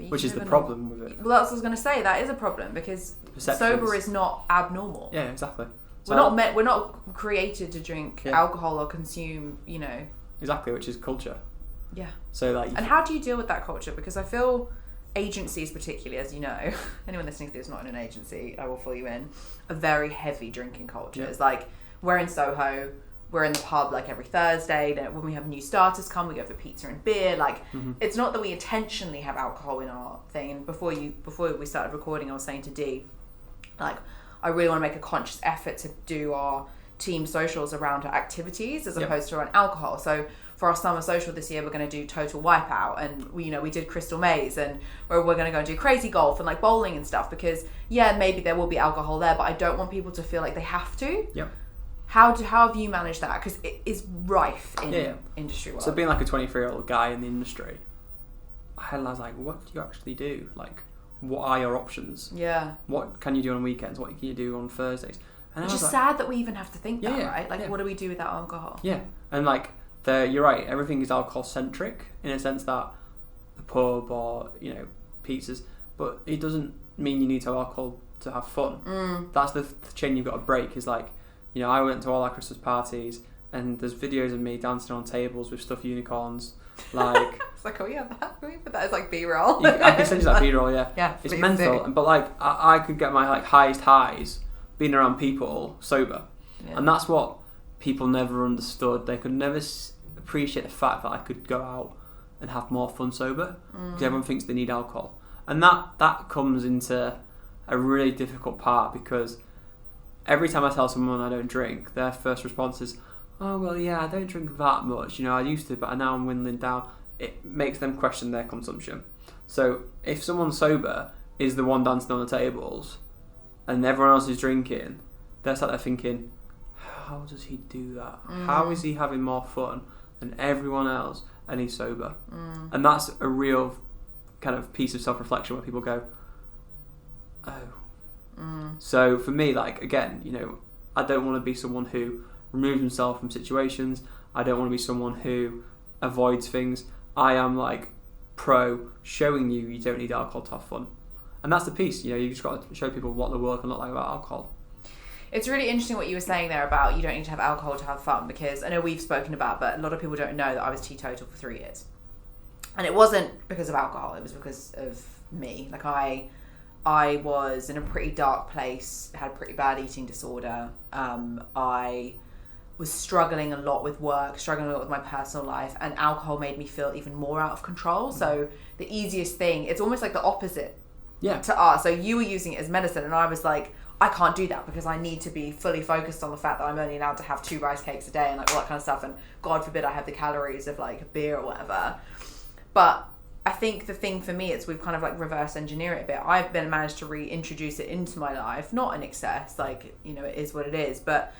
which is the live problem with it. Well, that's what I was going to say. That is a problem, because sober is not abnormal. Yeah, exactly. So we're not created to drink alcohol or consume, Exactly, which is culture. Yeah. So like. And how do you deal with that culture? Because I feel agencies, particularly, as you know, anyone listening to this not in an agency, I will fill you in, a very heavy drinking culture. Yeah. It's like we're in Soho, we're in the pub like every Thursday. When we have new starters come, we go for pizza and beer. Like it's not that we intentionally have alcohol in our thing. And before we started recording, I was saying to Dee, like, I really want to make a conscious effort to do our team socials around our activities as opposed to around alcohol. So for our summer social this year, we're going to do Total Wipeout, and we did Crystal Maze, and we're going to go and do crazy golf and like bowling and stuff, because maybe there will be alcohol there, but I don't want people to feel like they have to. Yep. How have you managed that? Because it is rife in industry world. So being like a 23-year-old guy in the industry, I was like, what do you actually do? Like, what are your options? Yeah. What can you do on weekends? What can you do on Thursdays? And it's just sad that we even have to think that, right? Like, what do we do without alcohol? Yeah. And like, you're right, everything is alcohol-centric in a sense that the pub or, pizzas, but it doesn't mean you need to have alcohol to have fun. That's the chain you've got to break, is like, I went to all our Christmas parties, and there's videos of me dancing on tables with stuffed unicorns. Like, it's like, oh yeah, can we put that as like B-roll? I can send you that B-roll, yeah. Yeah, it's mental. But like, I could get my like highest highs being around people sober, and that's what people never understood. They could never appreciate the fact that I could go out and have more fun sober, because everyone thinks they need alcohol, and that comes into a really difficult part, because every time I tell someone I don't drink, their first response is, "Oh well, yeah, I don't drink that much. I used to, but now I'm dwindling down." It makes them question their consumption. So if someone sober is the one dancing on the tables, and everyone else is drinking, they're sat there thinking, "How does he do that? How is he having more fun than everyone else, and he's sober?" And that's a real kind of piece of self-reflection where people go, "Oh." So for me, like, again, I don't want to be someone who removes himself from situations. I don't want to be someone who avoids things. I am like pro showing you don't need alcohol to have fun, and that's the piece. You just got to show people what the world can look like without alcohol. It's really interesting what you were saying there about you don't need to have alcohol to have fun, because I know we've spoken about, but a lot of people don't know that I was teetotal for 3 years, and it wasn't because of alcohol. It was because of me. Like I was in a pretty dark place, had a pretty bad eating disorder. I was struggling a lot with work, struggling a lot with my personal life, and alcohol made me feel even more out of control. So the easiest thing, it's almost like the opposite to us. So you were using it as medicine, and I was like, I can't do that, because I need to be fully focused on the fact that I'm only allowed to have 2 rice cakes a day and like all that kind of stuff, and God forbid I have the calories of like a beer or whatever. But I think the thing for me is we've kind of like reverse engineer it a bit. I've managed to reintroduce it into my life, not in excess, like, it is what it is, but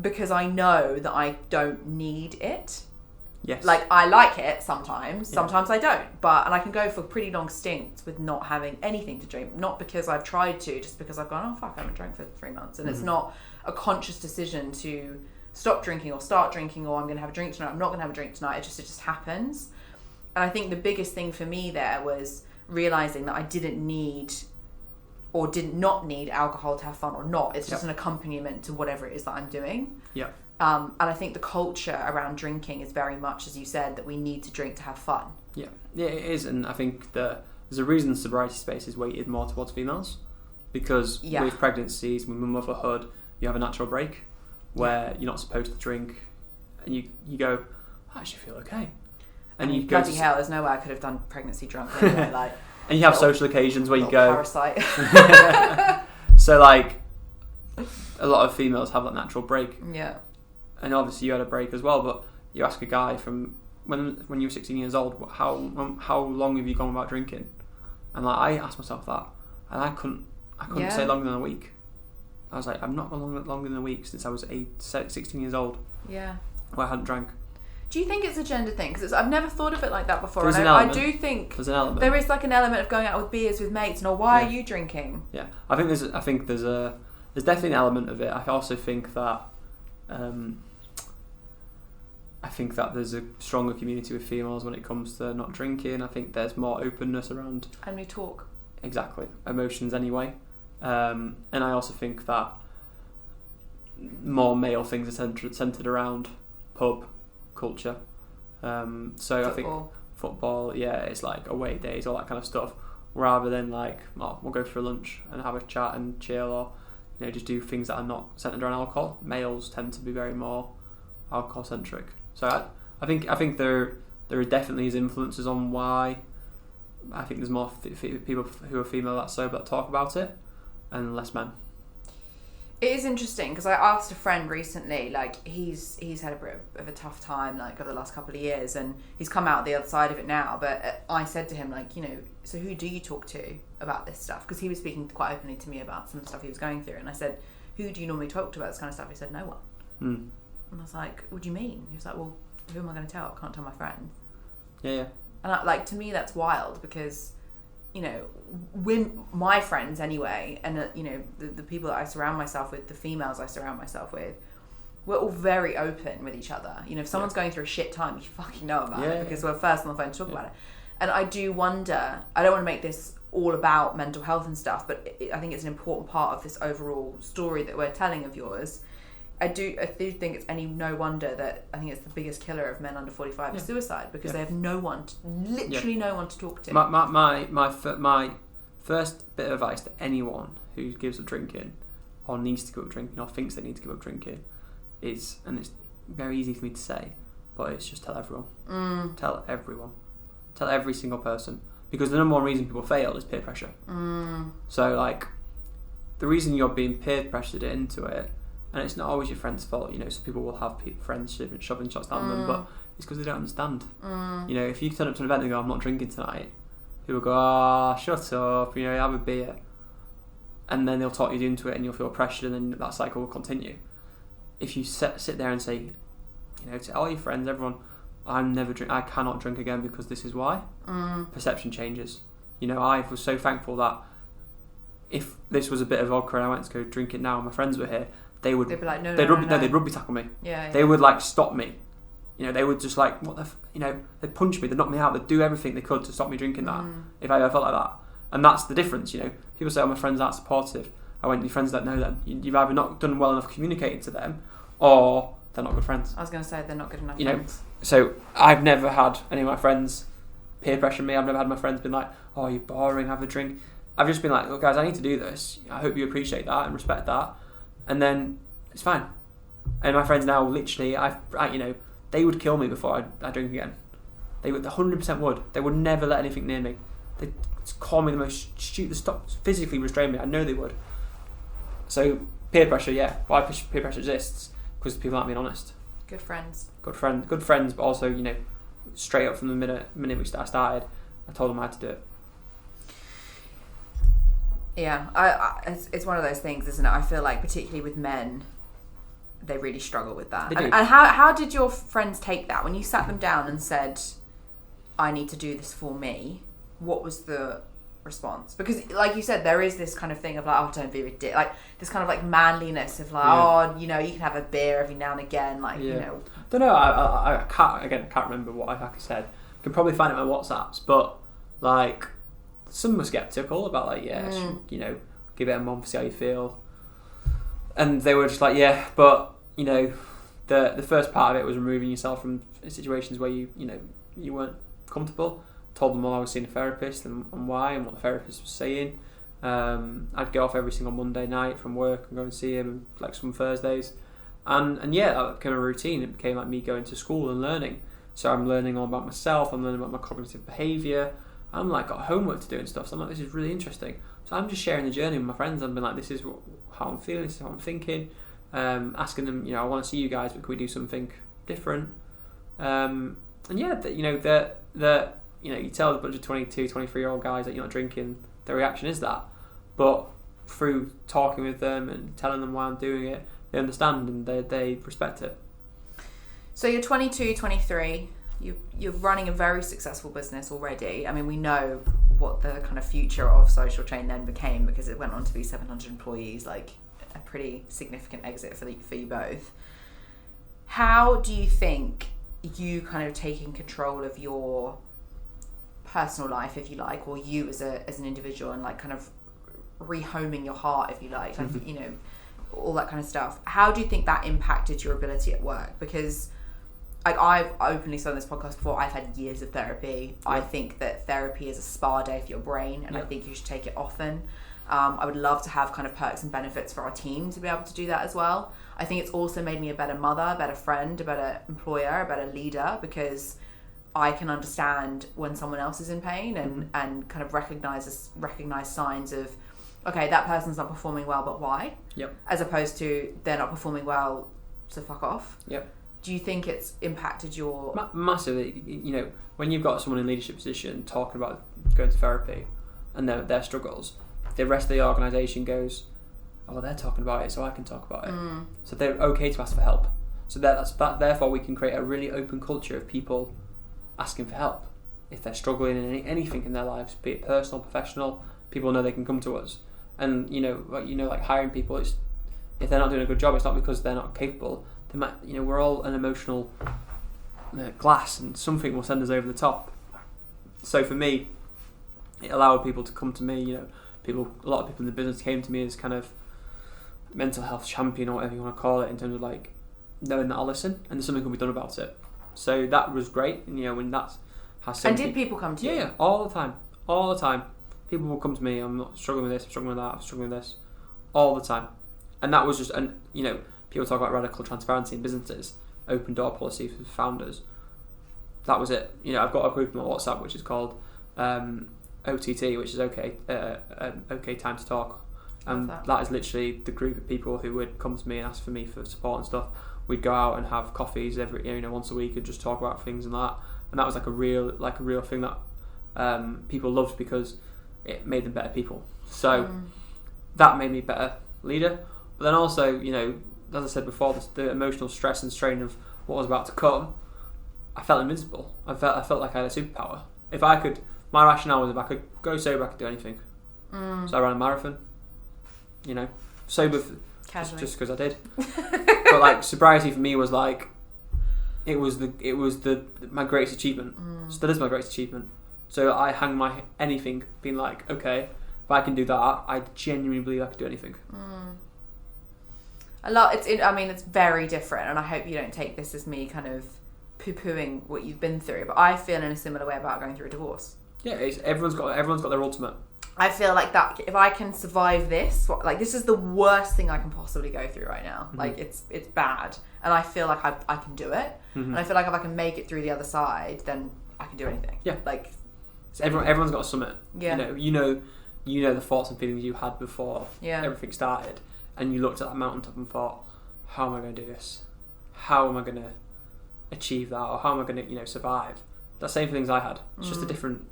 because I know that I don't need it. Yes. Like, I like it sometimes I don't, and I can go for pretty long stints with not having anything to drink, not because I've tried to, just because I've gone, oh fuck, I haven't drank for 3 months, and it's not a conscious decision to stop drinking or start drinking, or I'm going to have a drink tonight, I'm not going to have a drink tonight, it just happens. And I think the biggest thing for me there was realising that I didn't need or did not need alcohol to have fun or not. It's just an accompaniment to whatever it is that I'm doing. Yeah. And I think the culture around drinking is very much, as you said, that we need to drink to have fun. Yeah, it is. And I think there's a reason the sobriety space is weighted more towards females, because with pregnancies, with motherhood, you have a natural break where you're not supposed to drink, and you go, I actually feel okay. And you go, bloody hell, there's no way I could have done pregnancy drunk anyway, like. And you have social occasions where you go. Parasite. So like, a lot of females have that natural break. Yeah. And obviously you had a break as well, but you ask a guy from when you were 16 years old, how long have you gone without drinking? And like, I asked myself that, and I couldn't say longer than a week. I was like, I've not gone longer than a week since I was 16 years old. Yeah. Where I hadn't drank. Do you think it's a gender thing? Because I've never thought of it like that before. There's and an element. I do think there's an element. There is like an element of going out with beers with mates, and why are you drinking? Yeah, I think there's definitely an element of it. I also think that there's a stronger community with females when it comes to not drinking. I think there's more openness around. And we talk. Exactly, emotions anyway. And I also think that more male things are centered around pub culture. So football. I think football, it's like away days, all that kind of stuff, rather than like, we'll go for lunch and have a chat and chill, or just do things that are not centered around alcohol. Males tend to be very more alcohol centric. So I think there definitely is influences on why I think there's more people who are female that sober that talk about it, and less men. It is interesting because I asked a friend recently, like he's had a bit of a tough time like over the last couple of years, and he's come out the other side of it now, but I said to him, like, so who do you talk to about this stuff? Because he was speaking quite openly to me about some stuff he was going through, and I said, who do you normally talk to about this kind of stuff? He said, no one. And I was like, what do you mean? He was like, well, who am I going to tell? I can't tell my friends. Yeah. And to me that's wild, because my friends anyway, and the people that I surround myself with, the females I surround myself with, we're all very open with each other. If someone's going through a shit time, you fucking know about it, because we're first on the phone to talk about it. And I do wonder, I don't want to make this all about mental health and stuff, but I think it's an important part of this overall story that we're telling of yours. I do think it's no wonder that I think it's the biggest killer of men under 45 is suicide, because they have no one, no one to talk to. My first bit of advice to anyone who gives up drinking, or needs to give up drinking, or thinks they need to give up drinking, is, and it's very easy for me to say, but it's just tell everyone. Tell everyone. Tell every single person. Because the number one reason people fail is peer pressure. So like, the reason you're being peer pressured into it, and it's not always your friend's fault, some people will have friends shoving shots down them, but it's because they don't understand. If you turn up to an event and go, I'm not drinking tonight, people go, shut up, have a beer. And then they'll talk you into it, and you'll feel pressured, and then that cycle will continue. If you sit there and say, to all your friends, everyone, I cannot drink again because this is why, perception changes. I was so thankful that if this was a bit of vodka and I went to go drink it now and my friends were here, they'd be like, they'd rugby tackle me. They would like stop me. They would just like, what the they'd punch me, they'd knock me out, they'd do everything they could to stop me drinking that, if I ever felt like that. And that's the difference. People say, my friends aren't supportive. I went, your friends don't know them. You've either not done well enough communicating to them, or they're not good friends. I was going to say, they're not good enough friends. So I've never had any of my friends peer pressure me. I've never had my friends been like, oh, you're boring, have a drink. I've just been like, look guys, I need to do this. I hope you appreciate that and respect that. And then it's fine. And my friends now, literally, they would kill me before I drink again. They would, 100% would. They would never let anything near me. They'd call me the most stupid, stop physically restrain me. I know they would. So peer pressure, why peer pressure exists? Because people aren't being honest. Good friends, but also, straight up from the minute we started, I told them I had to do it. Yeah, it's one of those things, isn't it? I feel like particularly with men, they really struggle with that. They do. And how did your friends take that when you sat them down and said, I need to do this for me? What was the response? Because like you said, there is this kind of thing of like, oh, don't be ridiculous, like this kind of like manliness of like, oh, you know, you can have a beer every now and again, like, you know. Don't know, I can't remember what I exactly said. I can probably find it in my WhatsApps, but like some were skeptical about like, you know, give it a month, see how you feel. And they were just like, yeah, but you know, the first part of it was removing yourself from situations where you weren't comfortable. Told them all I was seeing a therapist and why and what the therapist was saying. I'd get off every single Monday night from work and go and see him like some Thursdays. And yeah, that became a routine. It became like me going to school and learning. So I'm learning all about myself, I'm learning about my cognitive behaviour. I'm like got homework to do and stuff. So I'm like, this is really interesting. So I'm just sharing the journey with my friends. I've been like, this is how I'm feeling, this is how I'm thinking. Asking them, you know, I want to see you guys, but can we do something different? And yeah, you know, you tell a bunch of 22, 23-year-old guys that you're not drinking, their reaction is that. But through talking with them and telling them why I'm doing it, they understand and they respect it. So you're 22, 23, you're running a very successful business already. I mean, we know what the kind of future of Social Chain then became because it went on to be 700 employees, like a pretty significant exit for you both. How do you think you kind of taking control of your personal life, if you like, or you as an individual, and like kind of rehoming your heart, if you like, you know, all that kind of stuff, how do you think that impacted your ability at work? Because like I've openly said on this podcast before, I've had years of therapy. I think that therapy is a spa day for your brain, and I think you should take it often. I would love to have kind of perks and benefits for our team to be able to do that as well. I think it's also made me a better mother, a better friend, a better employer, a better leader, because I can understand when someone else is in pain and kind of recognize signs of, okay, that person's not performing well, but why? Yep. As opposed to they're not performing well, so fuck off. Yep. Do you think it's impacted your... Massively. You know, when you've got someone in leadership position talking about going to therapy and their struggles, the rest of the organisation goes, oh, they're talking about it, so I can talk about it. So they're okay to ask for help. So therefore we can create a really open culture of people asking for help. If they're struggling in anything in their lives, be it personal, professional, people know they can come to us. And like hiring people, if they're not doing a good job, it's not because they're not capable. They might, we're all an emotional glass, and something will send us over the top. So for me, it allowed people to come to me. A lot of people in the business came to me as kind of mental health champion, or whatever you want to call it, in terms of like knowing that I'll listen and there's something can be done about it. So that was great. And when that's has. And did people come to you? Yeah, all the time. People will come to me. I'm not struggling with this. I'm struggling with that. I'm struggling with this, all the time. And that was just, people talk about radical transparency in businesses, open door policy for founders. That was it. I've got a group on my WhatsApp which is called OTT, which is okay time to talk. And that is literally the group of people who would come to me and ask for me for support and stuff. We'd go out and have coffees once a week and just talk about things and that. And that was like a real thing that people loved because it made them better people. So that made me a better leader. But then also, as I said before, the emotional stress and strain of what was about to come, I felt invincible. I felt like I had a superpower. My rationale was if I could go sober, I could do anything. So I ran a marathon. Sober just because I did. But like sobriety for me was like, it was my greatest achievement. Still is my greatest achievement. So I hang my anything being like, okay, if I can do that, I genuinely believe I could do anything. It's very different, and I hope you don't take this as me kind of poo-pooing what you've been through, but I feel in a similar way about going through a divorce. Yeah, everyone's got their ultimate. I feel like that if I can survive this, this is the worst thing I can possibly go through right now. Like it's bad, and I feel like I can do it, and I feel like if I can make it through the other side, then I can do anything. Yeah, so everyone's got a summit. Yeah, you know the thoughts and feelings you had before everything started, and you looked at that mountaintop and thought, how am I going to do this? How am I going to achieve that, or how am I going to survive? That same feelings I had. It's just a different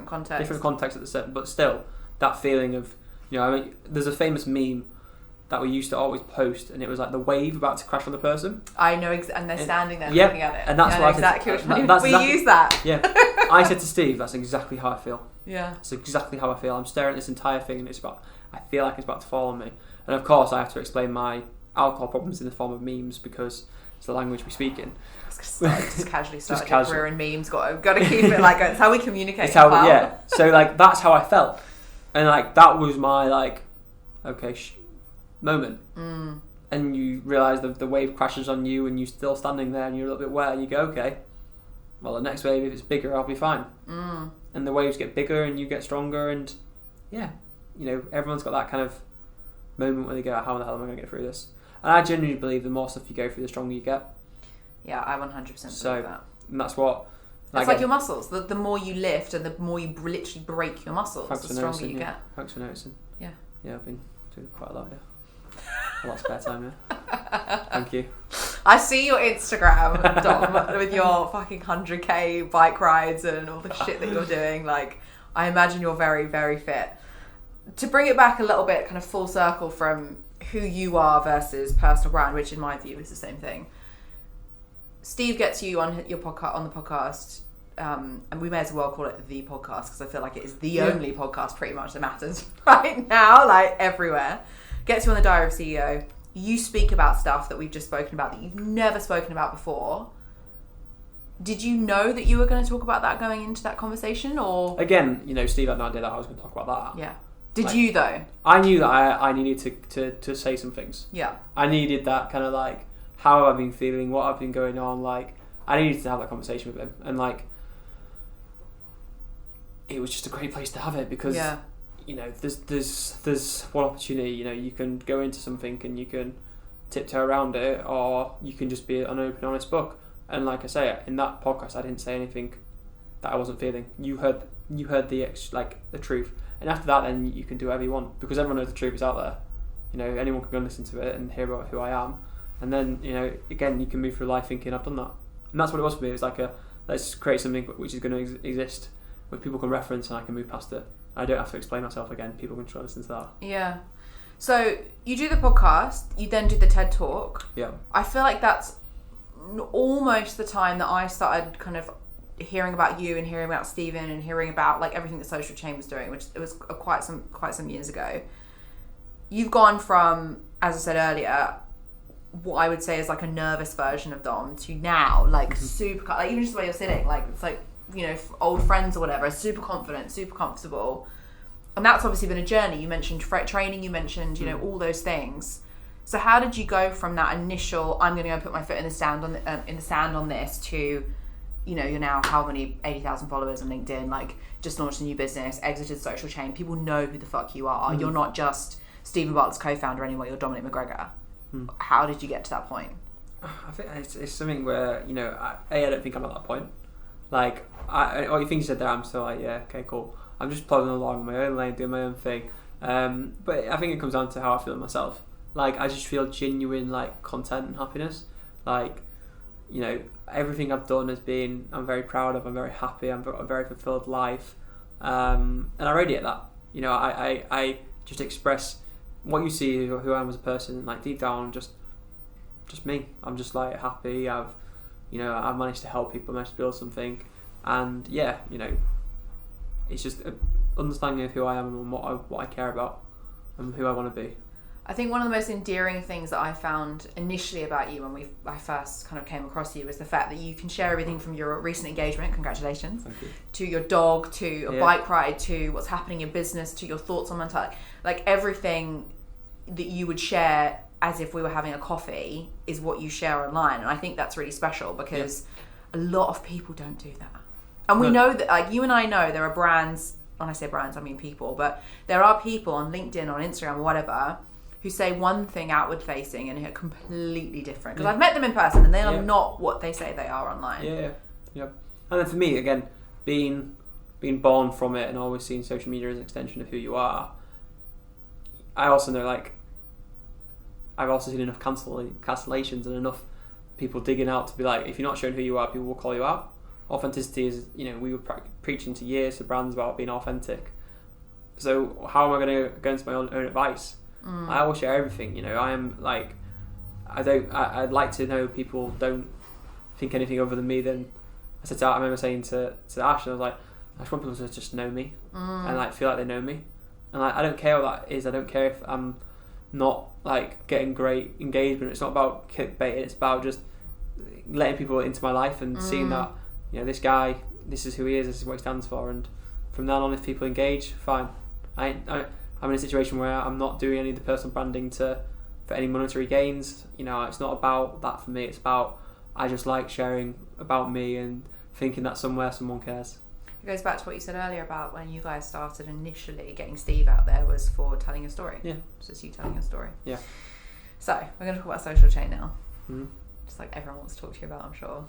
context. Different context at the set, but still that feeling of there's a famous meme that we used to always post, and it was like the wave about to crash on the person. I know, and they're standing there looking at it. And that's what exactly. We use that. Yeah, I said to Steve, that's exactly how I feel. Yeah, that's exactly how I feel. I'm staring at this entire thing, and I feel like it's about to fall on me. And of course, I have to explain my alcohol problems in the form of memes because it's the language we speak in. Just casually started your career in memes. Got to keep it like it's how we communicate. It's how, yeah. So like that's how I felt, and like that was my like, okay, moment. And you realise the wave crashes on you, and you're still standing there, and you're a little bit wet, and you go, okay, well the next wave, if it's bigger, I'll be fine. And the waves get bigger, and you get stronger, and yeah, everyone's got that kind of moment where they go, how the hell am I going to get through this? And I genuinely believe the more stuff you go through, the stronger you get. Yeah, I 100% believe that. And that's what... It's like your muscles. The more you lift and the more you literally break your muscles, the stronger you get. Thanks for noticing. Yeah. Yeah, I've been doing quite a lot, a lot of spare time, yeah. Thank you. I see your Instagram, Dom, with your fucking 100k bike rides and all the shit that you're doing. Like, I imagine you're very, very fit. To bring it back a little bit, kind of full circle from who you are versus personal brand, which in my view is the same thing. Steve gets you on your podcast, on the podcast, and we may as well call it the podcast because I feel like it is the only podcast pretty much that matters right now, like everywhere. Gets you on the Diary of a CEO. You speak about stuff that we've just spoken about that you've never spoken about before. Did you know that you were going to talk about that going into that conversation, or again, Steve had no idea that I was going to talk about that. Yeah. Did you though? I knew that I needed to say some things. Yeah. I needed that kind of like, how have I been feeling, what I've been going on, like I needed to have that conversation with him, and like it was just a great place to have it because there's one opportunity, you can go into something and you can tiptoe around it, or you can just be an open, honest book. And like I say, in that podcast I didn't say anything that I wasn't feeling. You heard the truth. And after that, then you can do whatever you want because everyone knows the truth is out there. Anyone can go and listen to it and hear about who I am. And then, again, you can move through life thinking, I've done that. And that's what it was for me. It was like let's create something which is going to exist, which people can reference and I can move past it. I don't have to explain myself again. People can try to listen to that. Yeah. So you do the podcast, you then do the TED Talk. Yeah. I feel like that's almost the time that I started kind of hearing about you and hearing about Steven and hearing about like everything that Social Chain was doing, which it was quite some years ago. You've gone from, as I said earlier, what I would say is like a nervous version of Dom to now like super, like even just the way you're sitting, like it's like old friends or whatever, super confident, super comfortable, and that's obviously been a journey. You mentioned training, you mentioned all those things. So how did you go from that initial I'm going to go put my foot in the sand on this to you're now how many 80,000 followers on LinkedIn, like just launched a new business, exited Social Chain, people know who the fuck you are. You're not just Steven Bartlett's co-founder anymore, you're Dominic McGregor. How did you get to that point? I think it's something where I don't think I'm at that point. Like all the things you said there, I'm still like, yeah, okay, cool. I'm just plodding along my own lane, doing my own thing. But I think it comes down to how I feel myself. Like I just feel genuine like content and happiness. Like everything I've done has been, I'm very proud of. I'm very happy. I've got a very fulfilled life, and I radiate that. I just express what you see, who I am as a person, like deep down, just me. I'm just like happy. I've managed to help people, managed to build something, and it's just an understanding of who I am and what I care about and who I want to be. I think one of the most endearing things that I found initially about you when I first kind of came across you was the fact that you can share everything from your recent engagement, congratulations, to your dog, to a bike ride, to what's happening in business, to your thoughts on mental health. Like everything that you would share as if we were having a coffee is what you share online. And I think that's really special because a lot of people don't do that. And we know that, like you and I know there are brands, when I say brands I mean people, but there are people on LinkedIn, on Instagram or whatever, who say one thing outward facing and are completely different. Because I've met them in person and they are not what they say they are online. Yeah. And then for me, again, being born from it and always seeing social media as an extension of who you are, I also know I've also seen enough cancellations and enough people digging out to be like, if you're not showing who you are, people will call you out. Authenticity is, we were preaching to years to brands about being authentic. So how am I going to go against my own advice? I will share everything. I am like, I'd like to know people don't think anything other than me. Then I remember saying to Ash, I was like, I just want people to just know me and like feel like they know me, and like I don't care what that is. I don't care if I'm not like getting great engagement. It's not about clickbait. It's about just letting people into my life and seeing that this guy, this is who he is, this is what he stands for, and from then on, if people engage, fine. I'm in a situation where I'm not doing any of the personal branding for any monetary gains. It's not about that for me. It's about, I just like sharing about me and thinking that somewhere someone cares. It goes back to what you said earlier about when you guys started initially getting Steve out there was for telling your story. Yeah. It's just you telling your story. Yeah. So, we're going to talk about social chain now. Mm-hmm. Just like everyone wants to talk to you about, I'm sure.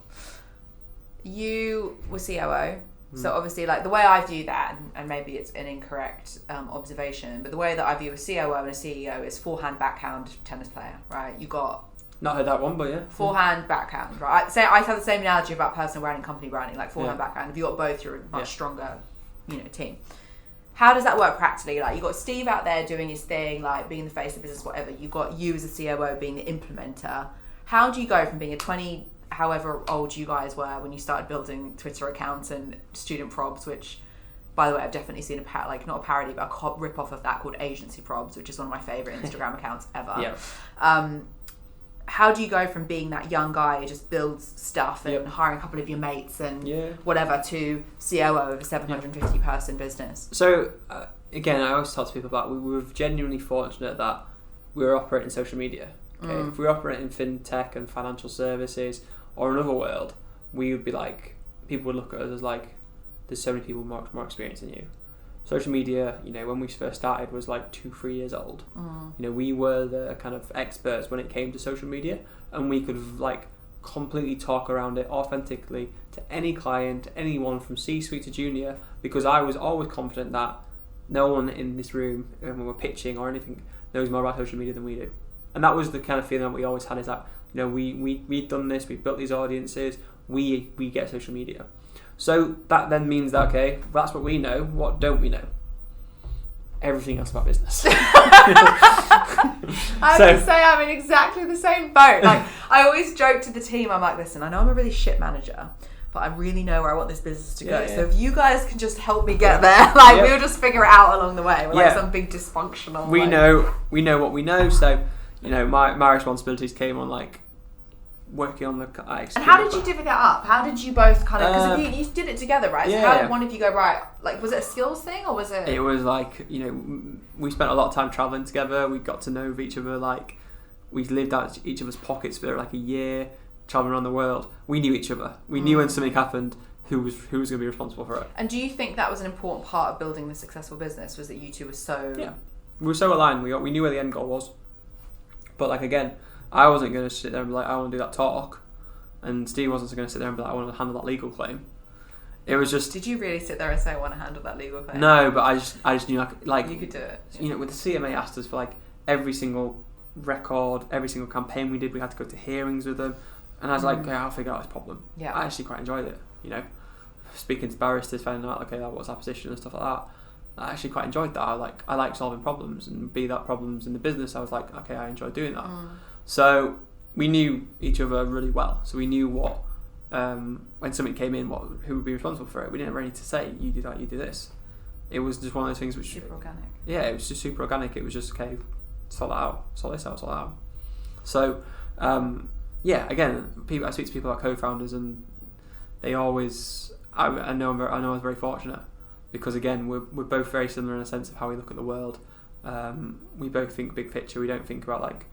You were COO. So obviously, like the way I view that, and maybe it's an incorrect observation, but the way that I view a COO and a CEO is forehand, backhand tennis player, right? You got not heard that one, but yeah. Forehand, backhand, right? I have the same analogy about personal branding, company branding, like forehand, backhand. If you got both, you're a much stronger, team. How does that work practically? Like you got Steve out there doing his thing, like being the face of the business, whatever. You got you as a COO being the implementer. How do you go from being a 20, however old you guys were when you started building Twitter accounts and student probs, which, by the way, I've definitely seen not a parody, but a rip-off of that called Agency Probs, which is one of my favourite Instagram accounts ever. Yeah. How do you go from being that young guy who just builds stuff and hiring a couple of your mates and whatever to COO of a 750 person business? So, again, I always talk to people about we were genuinely fortunate that we were operating social media. Okay? If we were operating in fintech and financial services or another world, we would be like, people would look at us as like, there's so many people more experienced than you. Social media, when we first started was like 2-3 years old. We were the kind of experts when it came to social media, and we could like completely talk around it authentically to any client, anyone from C-suite to junior, because I was always confident that no one in this room, when we're pitching or anything, knows more about social media than we do. And that was the kind of feeling that we always had, is that we've done this, we've built these audiences, we get social media. So that then means that, okay, that's what we know. What don't we know? Everything else about business. I have to say I'm in exactly the same boat. Like I always joke to the team, I'm like, listen, I know I'm a really shit manager, but I really know where I want this business to go. So if you guys can just help me get there, we'll just figure it out along the way. We're like some big dysfunctional. We know what we know. So my responsibilities came on like working on the and how did you divvy that up? How did you both kind of, because you did it together, right? So how did one of you go, right, like was it a skills thing or was it was like, we spent a lot of time traveling together. We got to know each other, like we lived out each other's pockets for like a year, traveling around the world. We knew each other. We knew when something happened who was going to be responsible for it. And do you think that was an important part of building the successful business, was that you two were so we were so aligned. We knew where the end goal was, but like again, I wasn't going to sit there and be like, I want to do that talk, and Steve wasn't going to sit there and be like, I want to handle that legal claim. It was just. Did you really sit there and say, I want to handle that legal claim? No, but I just knew like you could do it. With the CMA asked us for like every single record, every single campaign we did, we had to go to hearings with them, and I was like, I'll figure out this problem. Yeah. I actually quite enjoyed it. Speaking to barristers, finding out what's our position and stuff like that. I actually quite enjoyed that. I like solving problems, and be that problems in the business. I was like, okay, I enjoy doing that. So we knew each other really well. So we knew what, when something came in, who would be responsible for it. We didn't really need to say, you do that, you do this. It was just one of those things which... Super organic. Yeah, it was just super organic. It was just, okay, sort that out, sort this out, sort that out. So, again, I speak to people like co-founders, and they always... I know I was very fortunate, because again, we're both very similar in a sense of how we look at the world. We both think big picture. We don't think about like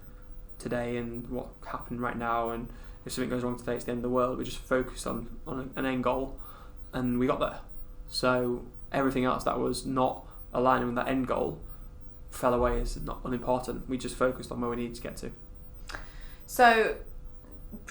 today and what happened right now, and if something goes wrong today, it's the end of the world. We just focus on an end goal, and we got there. So everything else that was not aligning with that end goal fell away as not unimportant. We just focused on where we needed to get to. So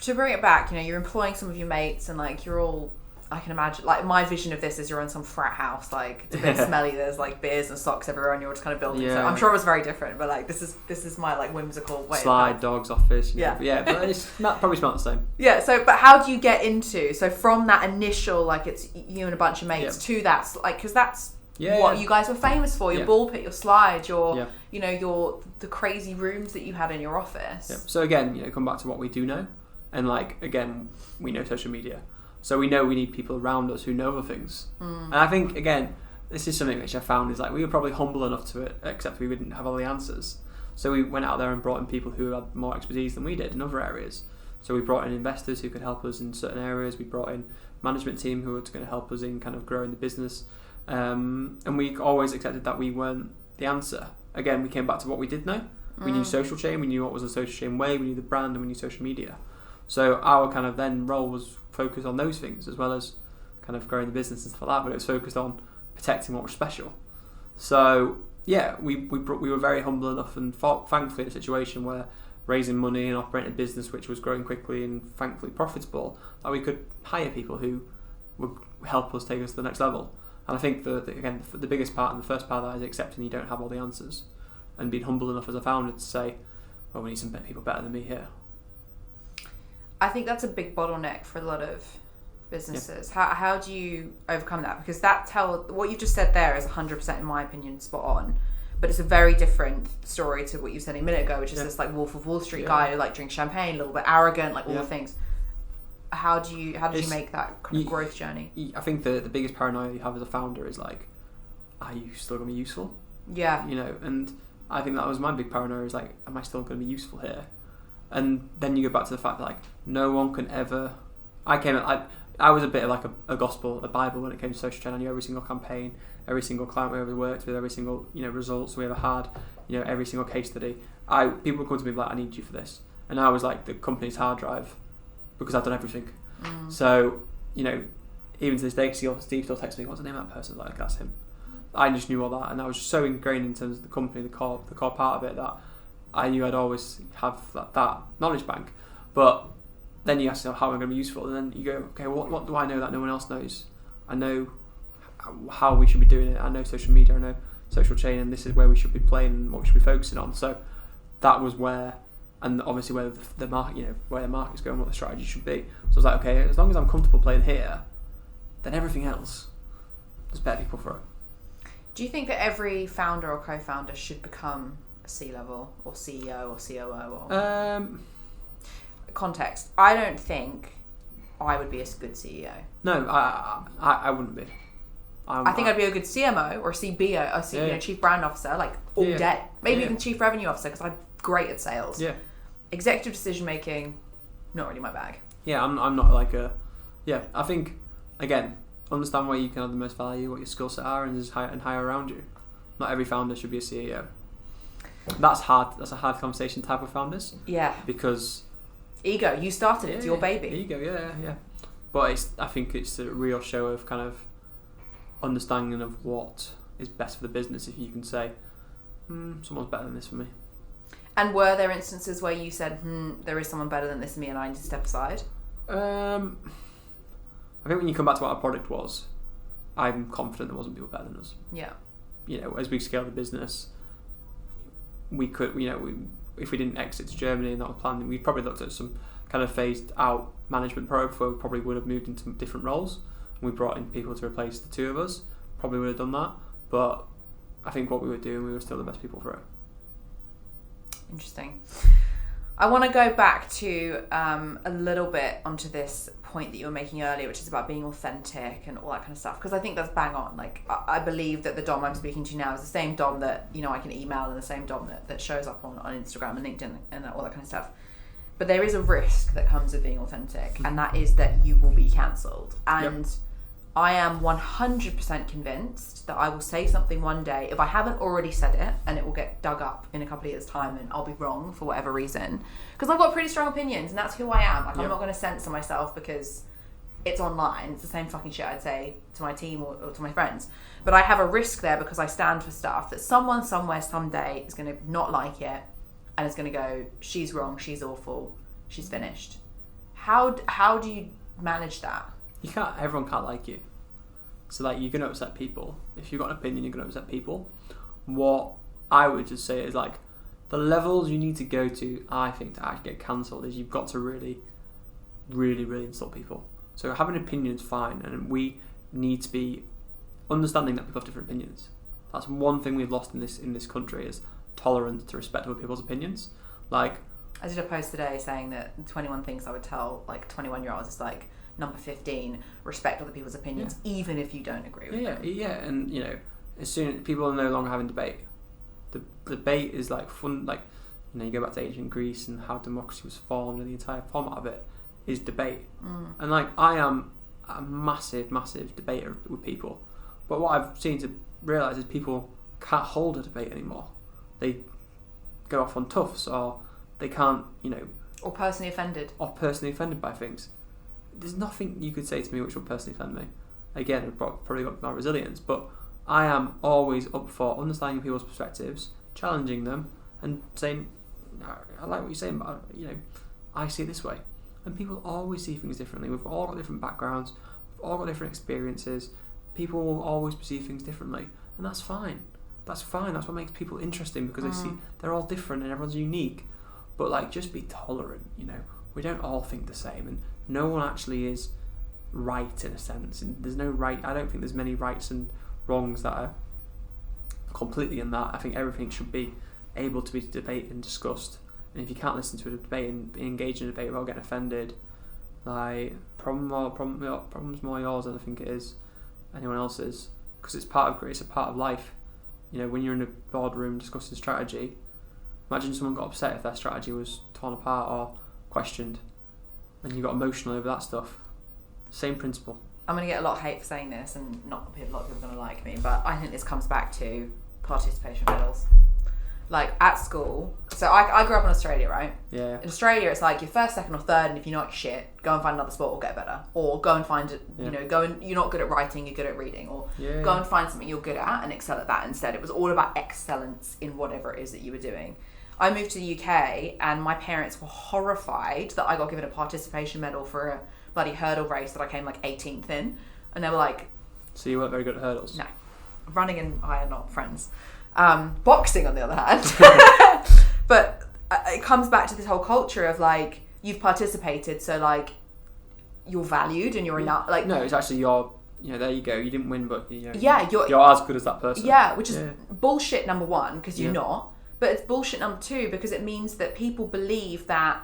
to bring it back, you're employing some of your mates, and like you're all, I can imagine, like my vision of this is you're in some frat house, like it's a bit smelly, there's like beers and socks everywhere, and you're just kind of building. So I'm sure it was very different, but like this is my like whimsical way. Slide dog's office. But it's probably smelled the same. Yeah. So, but how do you get into? So from that initial, like it's you and a bunch of mates to that, like, because that's what you guys were famous for. Your ball pit, your slide, your the crazy rooms that you had in your office. Yeah. So again, come back to what we do know, and again, we know social media, so we know we need people around us who know other things. And I think again, this is something which I found is we were probably humble enough to it, except we didn't have all the answers. So we went out there and brought in people who had more expertise than we did in other areas. So we brought in investors who could help us in certain areas. We brought in management team who were going to help us in kind of growing the business. And we always accepted that we weren't the answer. Again, we came back to what we did know. We knew social chain, we knew what was a social chain way, we knew the brand, and we knew social media. So our kind of then role was focused on those things, as well as kind of growing the business and stuff like that, but it was focused on protecting what was special. So yeah, we were very humble enough and thankfully in a situation where raising money and operating a business which was growing quickly and thankfully profitable, that we could hire people who would help us take us to the next level. And I think again, the biggest part and the first part of that is accepting you don't have all the answers and being humble enough as a founder to say, well, we need some people better than me here. I think that's a big bottleneck for a lot of businesses. Yeah. How do you overcome that? Because what you just said there is 100% in my opinion spot on, but it's a very different story to what you said a minute ago, which is this Wolf of Wall Street guy who drinks champagne, a little bit arrogant, all the things. How do you make that kind of growth journey? I think the biggest paranoia you have as a founder is are you still going to be useful? Yeah. And I think that was my big paranoia is am I still going to be useful here? And then you go back to the fact that no one can ever. I was a bit of a gospel, a Bible when it came to social chain. I knew every single campaign, every single client we ever worked with, every single results we ever had, every single case study. People would come to me I need you for this, and I was the company's hard drive because I've done everything. So even to this day, Steve still texts me, "What's the name of that person?" That's him. I just knew all that, and I was just so ingrained in terms of the company, the core part of it, that I knew I'd always have that knowledge bank. But then you ask yourself, how am I going to be useful? And then you go, okay, what do I know that no one else knows? I know how we should be doing it. I know social media, I know social chain, and this is where we should be playing and what we should be focusing on. So that was where, and obviously where the market, where the market's going, what the strategy should be. So I was okay, as long as I'm comfortable playing here, then everything else, there's better people for it. Do you think that every founder or co-founder should become a C-level or CEO or COO? Or context. I don't think I would be a good CEO. No, I wouldn't be. I think I'd be a good CMO or CBO, or Chief Brand Officer, all day. Maybe even Chief Revenue Officer, because I'm great at sales. Yeah. Executive decision making, not really my bag. Yeah, I'm not I think, again, understand where you can add the most value, what your skill set are, and hire around you. Not every founder should be a CEO. That's hard. That's a hard conversation to have with founders. Yeah. Because ego, you started it. It's your baby. Ego, yeah. But I think it's a real show of kind of understanding of what is best for the business. If you can say, someone's better than this for me. And were there instances where you said, there is someone better than this for me, and I need to step aside? I think when you come back to what our product was, I'm confident there wasn't people better than us. Yeah. As we scale the business, we could, if we didn't exit to Germany and that was planned, we probably looked at some kind of phased out management program where we probably would have moved into different roles. And we brought in people to replace the two of us. Probably would have done that. But I think what we were doing, we were still the best people for it. Interesting. I want to go back to a little bit onto this point that you were making earlier, which is about being authentic and all that kind of stuff, because I think that's bang on. I believe that the Dom I'm speaking to now is the same Dom that I can email, and the same Dom that shows up on Instagram and LinkedIn and all that kind of stuff. But there is a risk that comes with being authentic, and that is that you will be cancelled. And I am 100% convinced that I will say something one day, if I haven't already said it, and it will get dug up in a couple of years' time and I'll be wrong for whatever reason. Because I've got pretty strong opinions, and that's who I am. I'm not going to censor myself because it's online. It's the same fucking shit I'd say to my team or to my friends. But I have a risk there because I stand for stuff that someone somewhere someday is going to not like it and is going to go, she's wrong, she's awful, she's finished. How do you manage that? Everyone can't like you. So you're going to upset people. If you've got an opinion, you're going to upset people. What I would just say is the levels you need to go to, I think, to actually get cancelled is you've got to really, really, really insult people. So having an opinion is fine, and we need to be understanding that people have different opinions. That's one thing we've lost in this country is tolerant to respect other people's opinions. Like, I did a post today saying that 21 things I would tell like 21-year-olds is like number 15, respect other people's opinions, even if you don't agree with them. Yeah, and you know, as soon as people are no longer having debate, the debate is like fun. Like, you know, you go back to ancient Greece and how democracy was formed, and the entire format of it is debate. And like, I am a massive debater with people, but what I've seen to realise is people can't hold a debate anymore. They go off on toughs, or they can't, you know, or personally offended by things. There's nothing you could say to me which will personally offend me. Again, I've probably got my resilience, but I am always up for understanding people's perspectives, challenging them, and saying, I like what you're saying, but you know, I see it this way. And people always see things differently. We've all got different backgrounds, we've all got different experiences. People will always perceive things differently, and that's fine. That's what makes people interesting, because they see they're all different and everyone's unique. But like, just be tolerant, you know. We don't all think the same, and no one actually is right in a sense. And there's no right. I don't think there's many rights and wrongs that are completely in that. I think everything should be able to be debated and discussed. And if you can't listen to a debate and be engaged in a debate without getting offended, like, problem's more yours than I think it is anyone else's, because it's a part of life. You know, when you're in a boardroom discussing strategy, imagine someone got upset if their strategy was torn apart or questioned, and you got emotional over that stuff. Same principle. I'm going to get a lot of hate for saying this, and a lot of people are going to like me, but I think this comes back to participation medals. Like, at school, so I grew up in Australia, right? Yeah. In Australia, it's like you're first, second, or third, and if you're not shit, go and find another sport or get better. Or go and find, you know, you're not good at writing, you're good at reading. Or go and find something you're good at and excel at that instead. It was all about excellence in whatever it is that you were doing. I moved to the UK, and my parents were horrified that I got given a participation medal for a bloody hurdle race that I came like 18th in. And they were like... So you weren't very good at hurdles? No. Running and I are not friends. Boxing, on the other hand. But it comes back to this whole culture of like, you've participated, so like, you're valued and you're enough. Like, no, it's actually your... You know, there you go. You didn't win, but you know, you're as good as that person. Yeah, which is bullshit, number one, because you're not. But it's bullshit, number two, because it means that people believe that,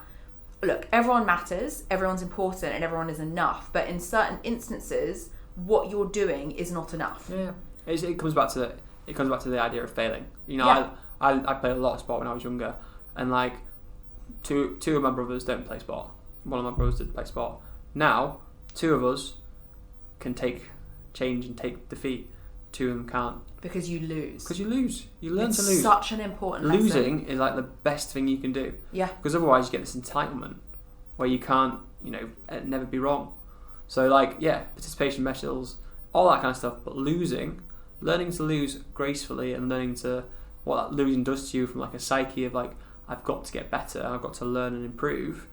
look, everyone matters, everyone's important, and everyone is enough. But in certain instances, what you're doing is not enough. Yeah, it comes back to the idea of failing. You know, I played a lot of sport when I was younger, and like two of my brothers don't play sport. One of my brothers did play sport. Now, two of us can take change and take defeat. Two of them can't. Because you lose. Because you lose. You learn to lose. It's such an important lesson. Losing is like the best thing you can do. Yeah. Because otherwise you get this entitlement where you can't, you know, never be wrong. So like, yeah, participation medals, all that kind of stuff. But learning to lose gracefully, and learning to what that losing does to you from like a psyche of like, I've got to get better, I've got to learn and improve.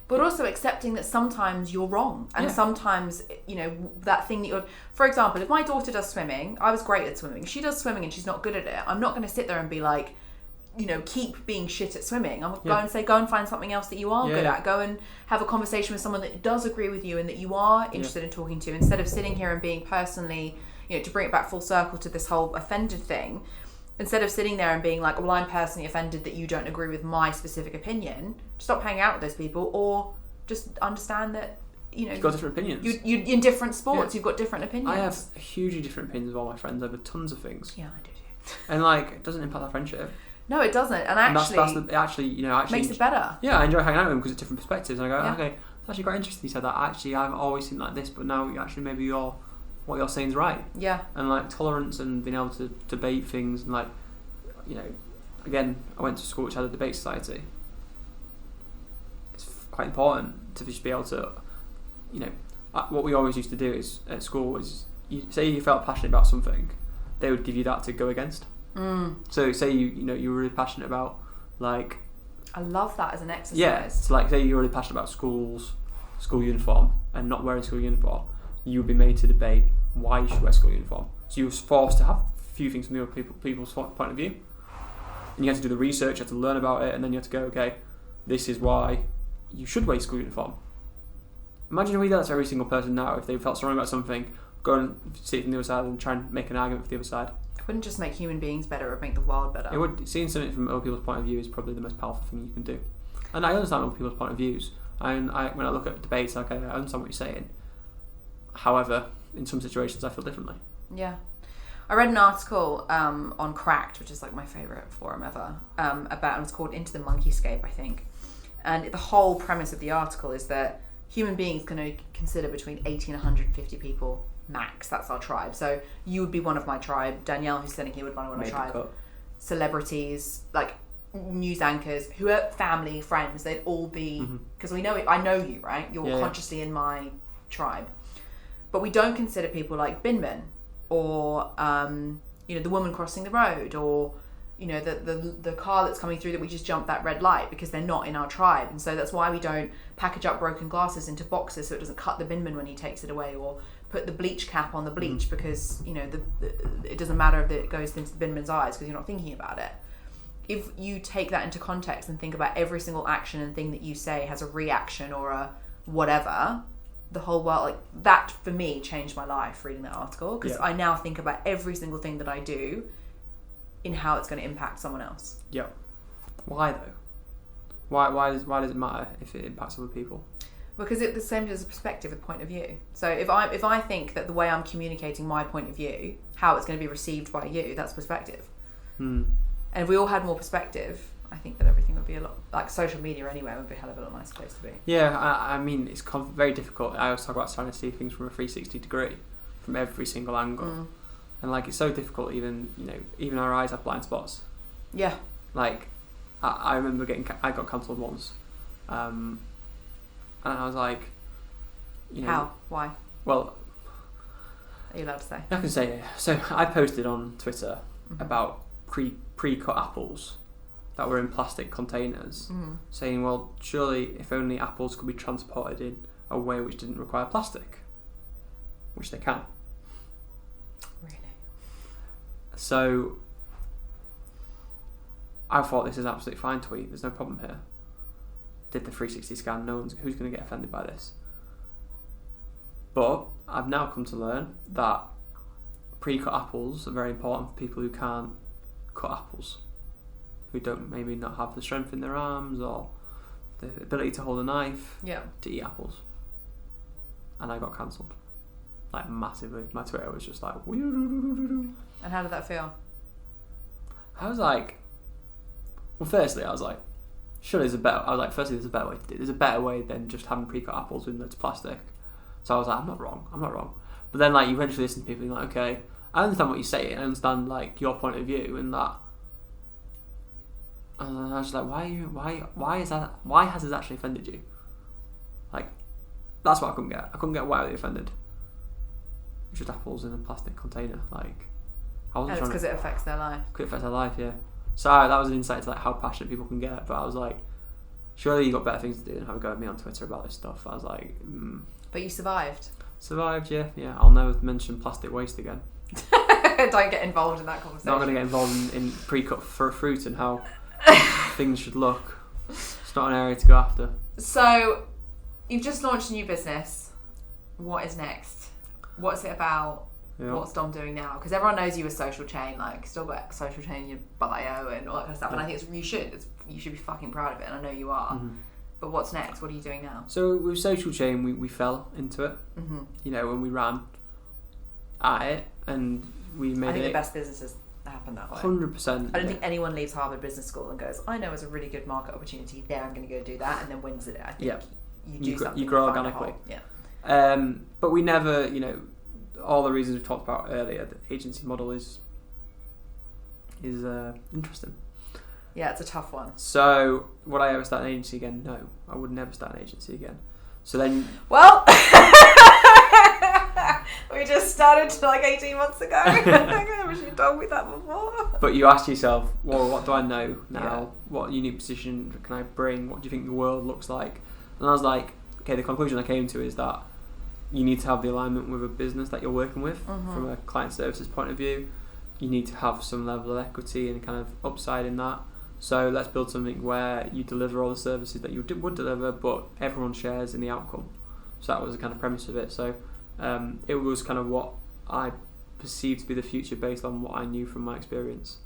But also accepting that sometimes you're wrong, and sometimes, you know, that thing that you're... For example, if my daughter does swimming, I was great at swimming. She does swimming and she's not good at it. I'm not going to sit there and be like, you know, keep being shit at swimming. I'm going to go and say, go and find something else that you are good at. Go and have a conversation with someone that does agree with you and that you are interested in talking to, instead of sitting here and being personally, you know, to bring it back full circle to this whole offended thing. Instead of sitting there and being like, well, I'm personally offended that you don't agree with my specific opinion, stop hanging out with those people, or just understand that, you know, you've got different opinions. You in different sports, you've got different opinions. I have hugely different opinions with all my friends over tons of things. Yeah, I do too. And like, it doesn't impact our friendship. No, it doesn't. And actually, you know, makes it better. Yeah, I enjoy hanging out with them because it's different perspectives. And I go, okay, it's actually quite interesting you said that. Actually, I've always seen like this, but now actually maybe what you're saying is right. Yeah. And like tolerance and being able to debate things, and like, you know, again, I went to school which had a debate society. It's quite important to just be able to, you know, what we always used to do is at school is, say you felt passionate about something, they would give you that to go against. So say you know, you were really passionate about, like, I love that as an exercise. Yeah, so like, say you're really passionate about school uniform and not wearing school uniform, you would be made to debate why you should wear school uniform. So you were forced to have a few things from the other people's point of view, and you had to do the research, you had to learn about it, and then you had to go, okay, this is why you should wear school uniform. Imagine if we did that to every single person now. If they felt strongly about something, go and see it from the other side and try and make an argument for the other side. It wouldn't just make human beings better, it would make the world better. It would. Seeing something from other people's point of view is probably the most powerful thing you can do. And I understand other people's point of views. And when I look at debates, okay, I understand what you're saying. However, in some situations, I feel differently. Yeah. I read an article on Cracked, which is like my favourite forum ever, about, and it's called Into the Monkeyscape, I think. And the whole premise of the article is that human beings can consider between 80 and 150 people max. That's our tribe. So you would be one of my tribe. Danielle, who's sitting here, would be one of my tribe. Celebrities, like news anchors, who are family, friends, they'd all be, because I know you, right? You're consciously in my tribe. But we don't consider people like binmen or, the woman crossing the road or, the car that's coming through that we just jumped that red light, because they're not in our tribe. And so that's why we don't package up broken glasses into boxes so it doesn't cut the binman when he takes it away, or put the bleach cap on the bleach because, it doesn't matter if it goes into the binman's eyes because you're not thinking about it. If you take that into context and think about every single action and thing that you say has a reaction or a whatever, the whole world, like that for me changed my life reading that article, because I now think about every single thing that I do in how it's going to impact someone else. Yeah. Why though? Why does it matter if it impacts other people? Because it's the same as a perspective with point of view. So if I think that the way I'm communicating my point of view, how it's going to be received by you, that's perspective. And if we all had more perspective, I think that everything would be a lot, like social media anyway, would be a hell of a lot nicer place to be. Yeah, I mean, it's very difficult. I always talk about trying to see things from a 360 degree, from every single angle. And like, it's so difficult, even our eyes have blind spots. Yeah. Like, I remember I got cancelled once. And I was like, How? Why? Well, are you allowed to say? I can say it. So I posted on Twitter about pre-cut apples that were in plastic containers, saying, well, surely if only apples could be transported in a way which didn't require plastic, which they can. Really? So I thought, this is absolutely fine tweet, there's no problem here. Did the 360 scan, who's going to get offended by this? But I've now come to learn that pre-cut apples are very important for people who can't cut apples, who don't maybe not have the strength in their arms or the ability to hold a knife to eat apples. And I got cancelled, like massively. My Twitter was just like, and how did that feel? I was like, well, firstly I was like, surely there's a better way to do it. There's a better way than just having pre-cut apples with loads of plastic. So I was like, I'm not wrong. But then like, you eventually listen to people and you're like, okay, I understand what you're saying, I understand like your point of view and that. And I was like, why has this actually offended you? Like, that's what I couldn't get. I couldn't get why they offended. It's just apples in a plastic container. Like, I wasn't. And it's because it affects their life. It affects their life, yeah. So that was an insight to like how passionate people can get. But I was like, surely you got better things to do than have a go at me on Twitter about this stuff. I was like, But you survived. Survived, yeah. I'll never mention plastic waste again. Don't get involved in that conversation. Not going to get involved in pre-cut fruit and how things should look. It's not an area to go after. So, you've just launched a new business. What is next? What's it about? Yeah. What's Dom doing now? Because everyone knows you as Social Chain, like still got Social Chain in your bio and all that kind of stuff. Yeah. And I think you should be fucking proud of it, and I know you are. But what's next? What are you doing now? So with Social Chain, we fell into it. When we ran at it, and we made it. I think the best businesses happen that way. 100%. I don't think anyone leaves Harvard Business School and goes, I know it's a really good market opportunity there, I'm going to go do that, and then wins it. I think you grow organically. Yeah. But we never, all the reasons we've talked about earlier, the agency model is interesting. Yeah, it's a tough one. So, would I ever start an agency again? No, I would never start an agency again. So then... Well, we just started like 18 months ago. I wish you'd told me that before. But you ask yourself, well, what do I know now? Yeah. What unique position can I bring? What do you think the world looks like? And I was like, okay, the conclusion I came to is that you need to have the alignment with a business that you're working with from a client services point of view. You need to have some level of equity and kind of upside in that. So let's build something where you deliver all the services that you would deliver, but everyone shares in the outcome. So that was the kind of premise of it. So it was kind of what I perceived to be the future based on what I knew from my experience.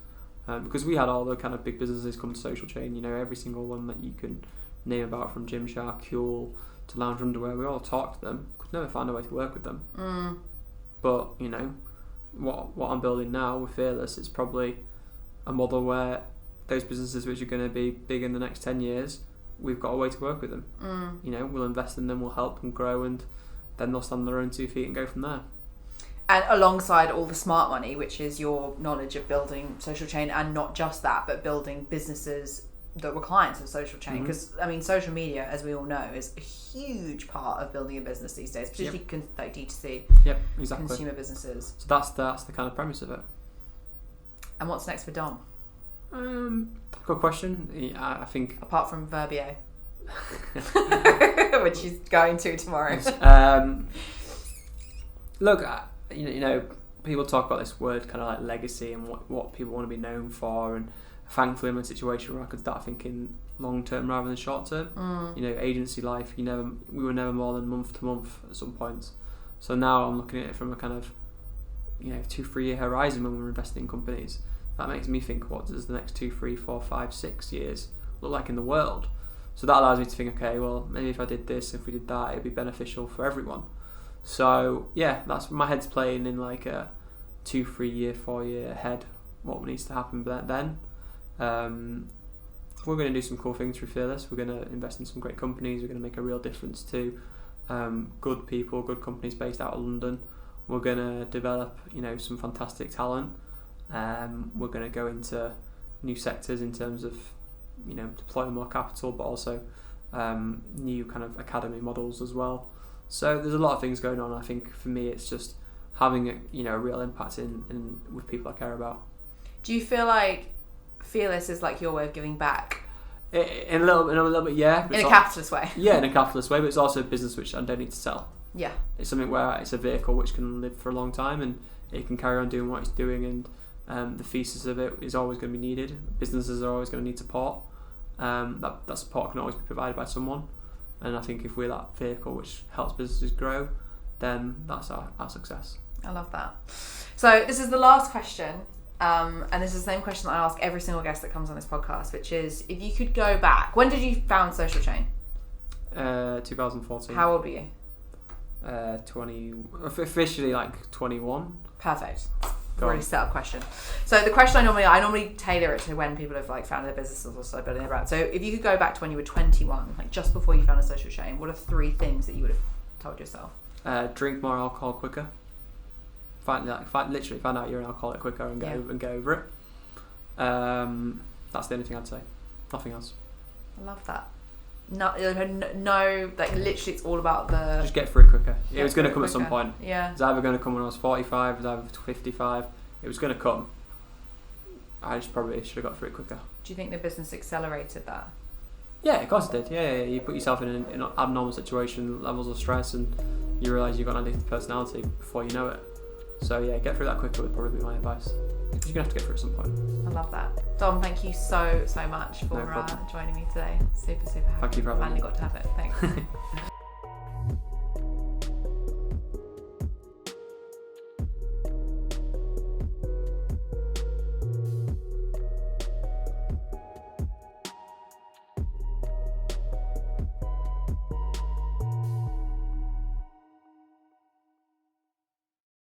Because we had all the kind of big businesses come to Social Chain, you know, every single one that you can name about, from Gymshark, Huel to Lounge Underwear, we all talked to them, could never find a way to work with them. But, you know, what I'm building now with Fearless is probably a model where those businesses which are going to be big in the next 10 years, we've got a way to work with them. You know, we'll invest in them, we'll help them grow, and then they'll stand on their own 2 feet and go from there. And alongside all the smart money, which is your knowledge of building Social Chain, and not just that, but building businesses that were clients of Social Chain. Because, I mean, social media, as we all know, is a huge part of building a business these days, particularly like D2C, exactly. Consumer businesses. So that's the kind of premise of it. And what's next for Dom? Good question. Yeah, I think... Apart from Verbier. Which she's going to tomorrow. Look, you know, people talk about this word kind of like legacy and what people want to be known for, and thankfully I'm in a situation where I could start thinking long term rather than short term. You know, agency life, we were never more than month to month at some points. So now I'm looking at it from a kind of, you know, 2-3 year horizon when we're investing in companies. That makes me think, what does the next 2, 3, 4, 5, 6 years look like in the world? So that allows me to think, okay, well, maybe if I did this, if we did that, it'd be beneficial for everyone. So yeah, that's my head's playing in like a 2, 3 year, 4 year ahead. What needs to happen then? We're going to do some cool things through Fearless. We're going to invest in some great companies. We're going to make a real difference to good people, good companies based out of London. We're going to develop, you know, some fantastic talent. We're going to go into new sectors in terms of, you know, deploying more capital, but also new kind of academy models as well. So there's a lot of things going on. I think for me, it's just having a real impact in with people I care about. Do you feel like Fearless is like your way of giving back? In a little bit, yeah. In a capitalist way. Yeah, in a capitalist way, but it's also a business which I don't need to sell. Yeah. It's something where it's a vehicle which can live for a long time, and it can carry on doing what it's doing, and the thesis of it is always going to be needed. Businesses are always going to need support. That support can always be provided by someone. And I think if we're that vehicle which helps businesses grow, then that's our success. I love that. So this is the last question, and this is the same question that I ask every single guest that comes on this podcast, which is, if you could go back, when did you found Social Chain? 2014. How old were you? 20, officially like 21. Perfect. Really set up question. So the question I normally tailor it to when people have like founded their businesses or started building their brand. So if you could go back to when you were 21, like just before you found a Social Chain, what are 3 things that you would have told yourself? Drink more alcohol quicker. Literally find out you're an alcoholic quicker and get over it. That's the only thing I'd say. Nothing else. I love that. No, like literally, it's all about the. Just get through quicker. It was going to come at some point. Yeah. It was either going to come when I was 45, it was either 55. It was going to come. I just probably should have got through it quicker. Do you think the business accelerated that? Yeah, of course it did. Yeah. You put yourself in an abnormal situation, levels of stress, and you realise you've got an addictive personality before you know it. So yeah, get through that quicker would probably be my advice. You're going to have to get through it at some point. I love that. Dom, thank you so much for joining me today. Super happy. Thank you for having me. Finally got to have it. Thanks.